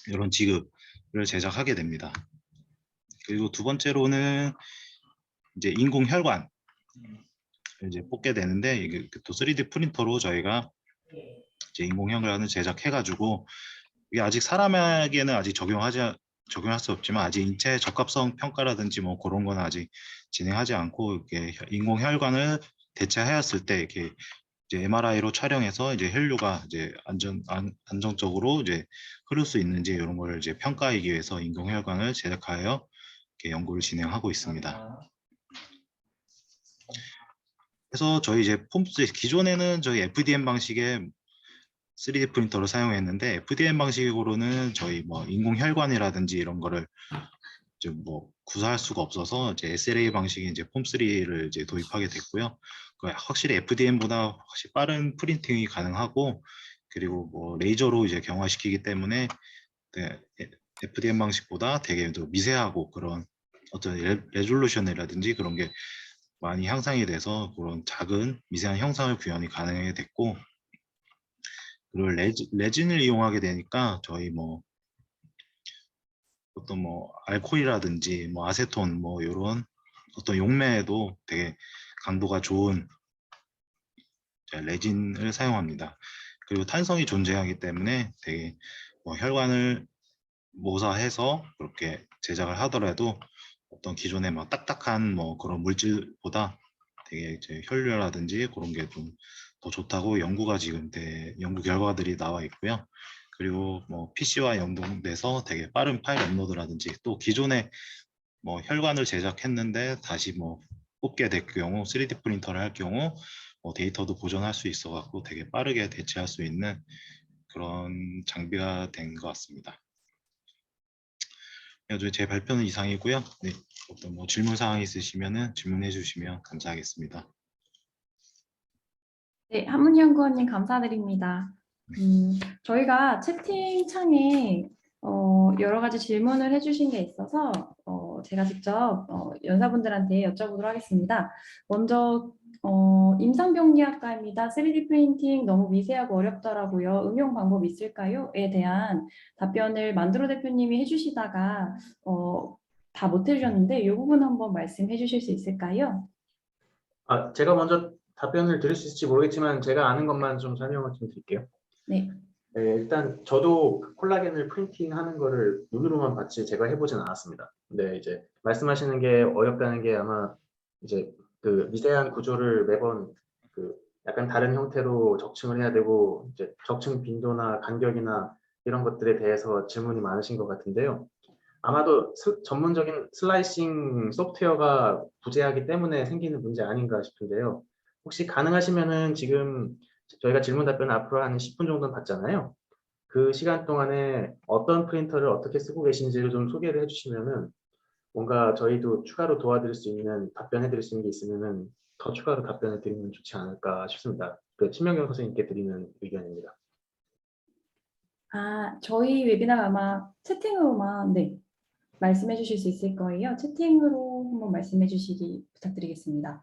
이런 지급을 제작하게 됩니다. 그리고 두 번째로는 이제 인공혈관 이제 뽑게 되는데, 이게 또 3D 프린터로 저희가 이제 인공혈관을 제작해가지고 이게 아직 사람에게는 아직 적용하지 적용할 수 없지만 아직 인체 적합성 평가라든지 뭐 그런 건 아직 진행하지 않고 이렇게 인공 혈관을 대체하였을 때 이렇게 이제 MRI로 촬영해서 이제 혈류가 이제 안정적으로 이제 흐를 수 있는지 이런 걸 이제 평가하기 위해서 인공 혈관을 제작하여 이렇게 연구를 진행하고 있습니다. 그래서 저희 이제 폼스 기존에는 저희 FDM 방식의 3D 프린터를 사용했는데 FDM 방식으로는 저희 뭐 인공 혈관이라든지 이런 거를 이제 뭐 구사할 수가 없어서 이제 SLA 방식의 이제 폼3를 이제 도입하게 됐고요. 확실히 FDM보다 훨씬 빠른 프린팅이 가능하고 그리고 뭐 레이저로 이제 경화시키기 때문에 네, FDM 방식보다 되게 더 미세하고 그런 어떤 레졸루션이라든지 그런 게 많이 향상이 돼서 그런 작은 미세한 형상을 구현이 가능하게 됐고 그리고 레진을 이용하게 되니까 저희 뭐 어떤 뭐 알코올이라든지 뭐 아세톤 뭐 이런 어떤 용매에도 되게 강도가 좋은 레진을 사용합니다. 그리고 탄성이 존재하기 때문에 되게 뭐 혈관을 모사해서 그렇게 제작을 하더라도 어떤 기존의 막 딱딱한 뭐 그런 물질보다 되게 이제 혈류라든지 그런 게 좀 더 좋다고 연구가 지금 연구 결과들이 나와 있고요. 그리고 뭐 PC와 연동돼서 되게 빠른 파일 업로드라든지 또 기존에 뭐 혈관을 제작했는데 다시 뭐 뽑게 될 경우 3D 프린터를 할 경우 뭐 데이터도 보존할 수 있어 갖고 되게 빠르게 대체할 수 있는 그런 장비가 된 것 같습니다. 그래서 제 발표는 이상이고요. 네, 어떤 뭐 질문 사항 있으시면은 질문해 주시면 감사하겠습니다. 네, 한문연구원님 감사드립니다. 저희가 채팅창에 여러 가지 질문을 해주신 게 있어서 제가 직접 연사분들한테 여쭤보도록 하겠습니다. 먼저 임상병리학과입니다. 3D 프린팅 너무 미세하고 어렵더라고요. 응용 방법 있을까요?에 대한 답변을 만드로 대표님이 해주시다가 다 못 해주셨는데 이 부분 한번 말씀해 주실 수 있을까요? 제가 먼저 답변을 드릴 수 있을지 모르겠지만 제가 아는 것만 좀 설명을 좀 드릴게요. 네. 네, 일단 저도 그 콜라겐을 프린팅하는 거를 눈으로만 봤지 제가 해보진 않았습니다. 근데 이제 말씀하시는 게 어렵다는 게 아마 이제 그 미세한 구조를 매번 그 약간 다른 형태로 적층을 해야 되고 이제 적층 빈도나 간격이나 이런 것들에 대해서 질문이 많으신 것 같은데요. 아마도 전문적인 슬라이싱 소프트웨어가 부재하기 때문에 생기는 문제 아닌가 싶은데요. 혹시 가능하시면은 지금 저희가 질문 답변 앞으로 한 10분 정도 받잖아요. 그 시간 동안에 어떤 프린터를 어떻게 쓰고 계신지를 좀 소개를 해주시면은 뭔가 저희도 추가로 도와드릴 수 있는 답변해 드릴 수 있는 게 있으면은 더 추가로 답변을 드리면 좋지 않을까 싶습니다. 그 신명경 선생님께 드리는 의견입니다. 저희 웨비나가 아마 채팅으로만 말씀해 주실 수 있을 거예요. 채팅으로 한번 말씀해 주시기 부탁드리겠습니다.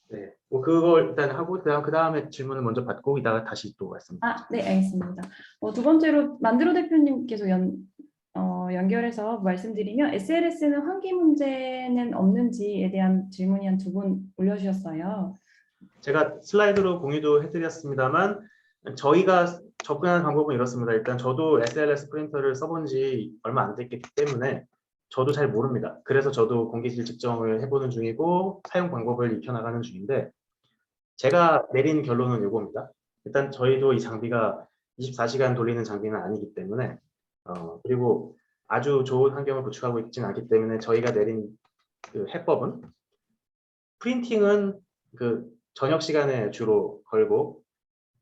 네, 뭐 그걸 일단 하고 그 다음에 질문을 먼저 받고 이따가 다시 또 말씀드리죠. 네, 알겠습니다. 두 번째로 만드로 대표님께서 연결해서 말씀드리면 SLS는 환기 문제는 없는지에 대한 질문이 한 2분 올려주셨어요. 제가 슬라이드로 공유도 해드렸습니다만 저희가 접근하는 방법은 이렇습니다. 일단 저도 SLS 프린터를 써본 지 얼마 안 됐기 때문에 저도 잘 모릅니다. 그래서 저도 공기질 측정을 해보는 중이고 사용 방법을 익혀나가는 중인데 제가 내린 결론은 이겁니다. 일단 저희도 이 장비가 24시간 돌리는 장비는 아니기 때문에 그리고 아주 좋은 환경을 구축하고 있지는 않기 때문에 저희가 내린 그 해법은 프린팅은 그 저녁 시간에 주로 걸고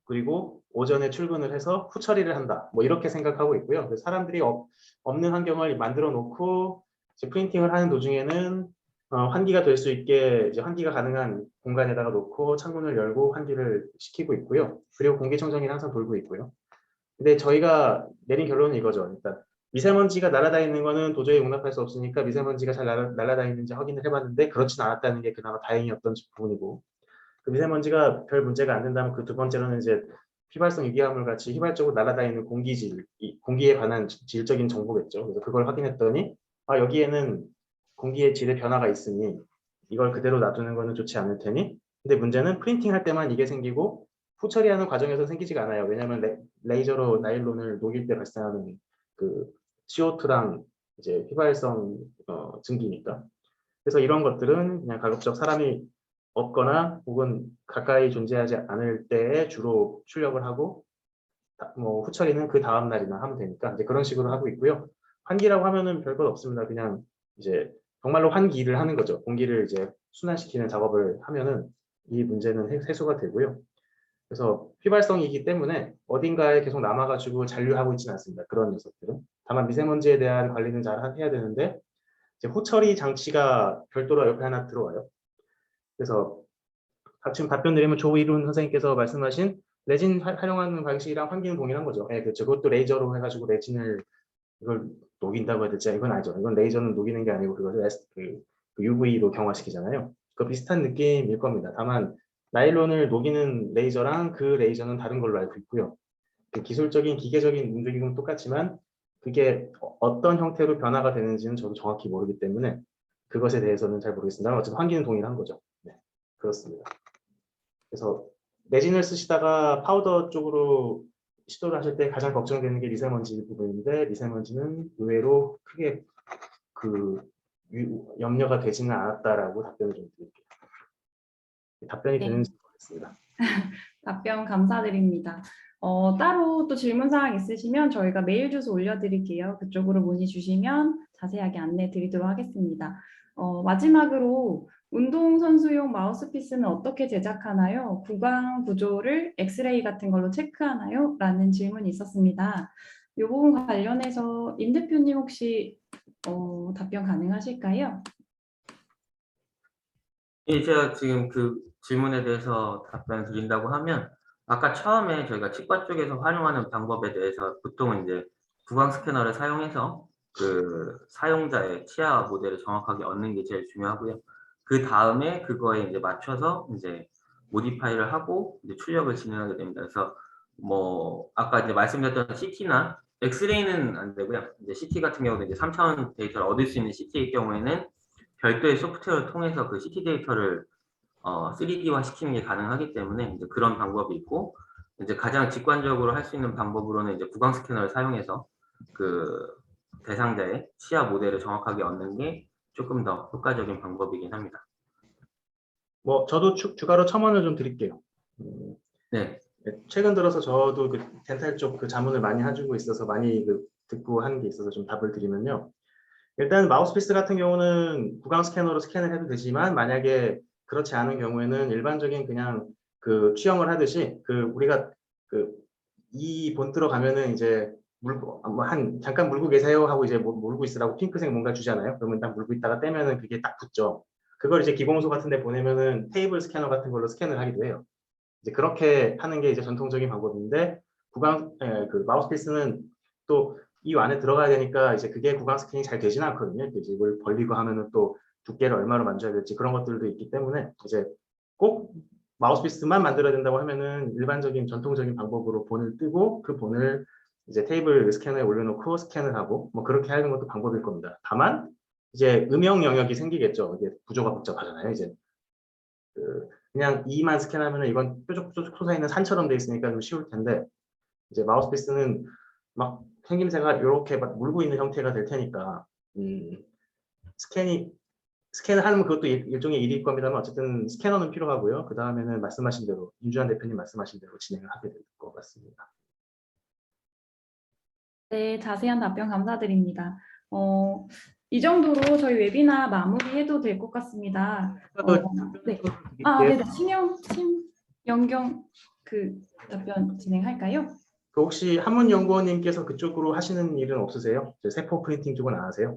그리고 오전에 출근을 해서 후처리를 한다. 뭐 이렇게 생각하고 있고요. 사람들이 없는 환경을 만들어 놓고 이제 프린팅을 하는 도중에는 환기가 될 수 있게 이제 환기가 가능한 공간에다가 놓고 창문을 열고 환기를 시키고 있고요. 그리고 공기청정기 항상 돌고 있고요. 근데 저희가 내린 결론은 이거죠. 일단 미세먼지가 날아다니는 거는 도저히 용납할 수 없으니까 미세먼지가 잘 날아다니는지 확인을 해봤는데 그렇진 않았다는 게 그나마 다행이었던 부분이고 그 미세먼지가 별 문제가 안 된다면 그 두 번째로는 이제 휘발성 유기화물 같이 휘발적으로 날아다니는 공기질, 공기에 관한 질적인 정보겠죠. 그래서 그걸 확인했더니 여기에는 공기의 질의 변화가 있으니 이걸 그대로 놔두는 것은 좋지 않을 테니 근데 문제는 프린팅 할 때만 이게 생기고 후처리하는 과정에서 생기지가 않아요. 왜냐하면 레이저로 나일론을 녹일 때 발생하는 그 CO2랑 이제 휘발성 증기니까. 그래서 이런 것들은 그냥 가급적 사람이 없거나 혹은 가까이 존재하지 않을 때에 주로 출력을 하고 뭐 후처리는 그 다음 날이나 하면 되니까 이제 그런 식으로 하고 있고요. 환기라고 하면은 별것 없습니다. 그냥 이제 정말로 환기를 하는 거죠. 공기를 이제 순환시키는 작업을 하면은 이 문제는 해소가 되고요. 그래서 휘발성이기 때문에 어딘가에 계속 남아가지고 잔류하고 있지는 않습니다. 그런 녀석들은. 다만 미세먼지에 대한 관리는 잘 해야 되는데 이제 후처리 장치가 별도로 옆에 하나 들어와요. 그래서 지금 답변 드리면 조이룬 선생님께서 말씀하신 레진 활용하는 방식이랑 환기는 동일한 거죠. 예, 그렇죠. 그것도 레이저로 해가지고 레진을 이걸 녹인다고 해야 될지 이건 아니죠. 이건 레이저는 녹이는 게 아니고 그것을 그 UV로 경화시키잖아요. 그 비슷한 느낌일 겁니다. 다만 나일론을 녹이는 레이저랑 그 레이저는 다른 걸로 알고 있고요. 그 기술적인 기계적인 움직임은 똑같지만 그게 어떤 형태로 변화가 되는지는 저도 정확히 모르기 때문에 그것에 대해서는 잘 모르겠습니다. 어쨌든 환기는 동일한 거죠. 네, 그렇습니다. 그래서 레진을 쓰시다가 파우더 쪽으로 시도를 하실 때 가장 걱정되는 게 미세먼지 부분인데 미세먼지는 의외로 크게 그 염려가 되지는 않았다라고 답변을 좀 드릴게요. 답변이 네. 되는지 모르겠습니다. 답변 감사드립니다. 따로 또 질문사항 있으시면 저희가 메일 주소 올려드릴게요. 그쪽으로 문의 주시면 자세하게 안내 드리도록 하겠습니다. 마지막으로 운동선수용 마우스피스는 어떻게 제작하나요? 구강 구조를 엑스레이 같은 걸로 체크하나요? 라는 질문이 있었습니다. 이 부분 관련해서 임 대표님 혹시 답변 가능하실까요? 예, 제가 지금 그 질문에 대해서 답변 드린다고 하면 아까 처음에 저희가 치과 쪽에서 활용하는 방법에 대해서 보통은 이제 구강 스캐너를 사용해서 그 사용자의 치아 모델을 정확하게 얻는 게 제일 중요하고요. 그 다음에 그거에 이제 맞춰서 이제 모디파이를 하고 이제 출력을 진행하게 됩니다. 그래서 뭐 아까 이제 말씀드렸던 CT나 엑스레이는 안 되고요. 이제 CT 같은 경우는 이제 3차원 데이터를 얻을 수 있는 CT의 경우에는 별도의 소프트웨어를 통해서 그 CT 데이터를 3D화 시키는 게 가능하기 때문에 이제 그런 방법이 있고 이제 가장 직관적으로 할 수 있는 방법으로는 이제 구강 스캐너를 사용해서 그 대상자의 치아 모델을 정확하게 얻는 게 조금 더 효과적인 방법이긴 합니다. 뭐 저도 추가로 첨언을 좀 드릴게요. 네, 최근 들어서 저도 그 덴탈 쪽 그 자문을 많이 해주고 있어서 많이 듣고 하는 게 있어서 좀 답을 드리면요. 일단 마우스피스 같은 경우는 구강 스캐너로 스캔을 해도 되지만 만약에 그렇지 않은 경우에는 일반적인 그냥 그 취형을 하듯이 그 우리가 그 이 본 들어가면은 이제 물고 뭐 한 잠깐 물고 계세요 하고 이제 물고 있으라고 핑크색 뭔가 주잖아요. 그러면 딱 물고 있다가 떼면은 그게 딱 붙죠. 그걸 이제 기공소 같은 데 보내면은 테이블 스캐너 같은 걸로 스캔을 하기도 해요. 이제 그렇게 하는 게 이제 전통적인 방법인데 그 마우스피스는 또 이 안에 들어가야 되니까 이제 그게 구강 스캐닝이 잘 되지는 않거든요. 이제 이걸 벌리고 하면은 또 두께를 얼마로 만져야 될지 그런 것들도 있기 때문에 이제 꼭 마우스피스만 만들어야 된다고 하면은 일반적인 전통적인 방법으로 본을 뜨고 그 본을 이제 테이블 스캐너에 올려놓고 스캔을 하고 뭐 그렇게 하는 것도 방법일 겁니다. 다만 이제 음영 영역이 생기겠죠. 이게 구조가 복잡하잖아요. 이제 그냥 이만 스캔하면 이건 뾰족뾰족 솟아있는 산처럼 돼 있으니까 좀 쉬울 텐데 이제 마우스피스는 막 생김새가 이렇게 막 물고 있는 형태가 될 테니까 스캔을 하는 그것도 일종의 일일 겁니다만 어쨌든 스캐너는 필요하고요. 그 다음에는 말씀하신 대로 임주환 대표님 말씀하신 대로 진행을 하게 될 것 같습니다. 네, 자세한 답변 감사드립니다. 이 정도로 저희 웨비나 마무리해도 될 것 같습니다. 네. 네, 심영경 그 답변 진행할까요? 그 혹시 한문연구원님께서 그쪽으로 하시는 일은 없으세요? 세포 프린팅 쪽은 안 하세요?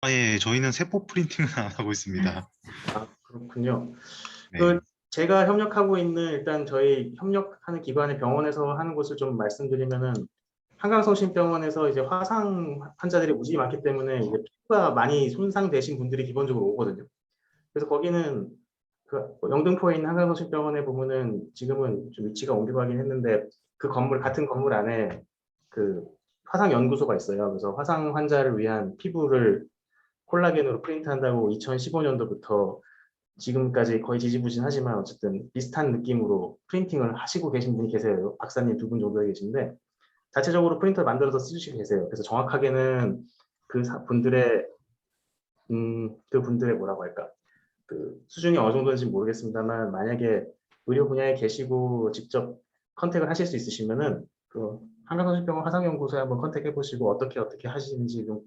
예, 저희는 세포 프린팅은 안 하고 있습니다. 아, 그렇군요. 네. 제가 협력하고 있는 일단 저희 협력하는 기관의 병원에서 하는 것을 좀 말씀드리면은 한강성심병원에서 이제 화상 환자들이 무지 많기 때문에 이제 피부가 많이 손상되신 분들이 기본적으로 오거든요. 그래서 거기는 그 영등포에 있는 한강성심병원에 보면은 지금은 좀 위치가 옮겨가긴 했는데 그 건물 같은 건물 안에 그 화상 연구소가 있어요. 그래서 화상 환자를 위한 피부를 콜라겐으로 프린트한다고 2015년도부터 지금까지 거의 지지부진하지만 어쨌든 비슷한 느낌으로 프린팅을 하시고 계신 분이 계세요. 박사님 두 분 정도 계신데 자체적으로 프린터를 만들어서 쓰시고 계세요. 그래서 정확하게는 분들의 그분들의 뭐라고 할까, 그 수준이 어느 정도인지 모르겠습니다만, 만약에 의료 분야에 계시고 직접 컨택을 하실 수 있으시면은 그 한강서울병원 화상연구소에 한번 컨택해 보시고 어떻게 하시는지 좀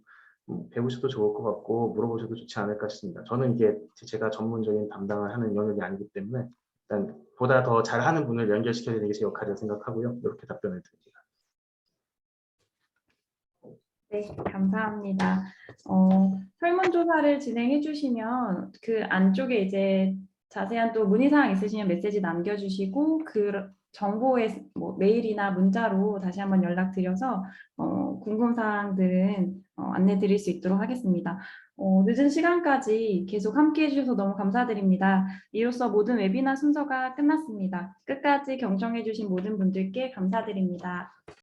배우셔도 좋을 것 같고 물어보셔도 좋지 않을까 싶습니다. 저는 이게 제가 전문적인 담당을 하는 영역이 아니기 때문에 일단 보다 더 잘하는 분을 연결시켜야 되는 게 제 역할이라고 생각하고요. 이렇게 답변을 드립니다. 네, 감사합니다. 설문조사를 진행해 주시면 그 안쪽에 이제 자세한 또 문의사항 있으시면 메시지 남겨주시고 그 정보에 뭐 메일이나 문자로 다시 한번 연락드려서 궁금사항들은 안내 드릴 수 있도록 하겠습니다. 늦은 시간까지 계속 함께 해주셔서 너무 감사드립니다. 이로써 모든 웨비나 순서가 끝났습니다. 끝까지 경청해 주신 모든 분들께 감사드립니다.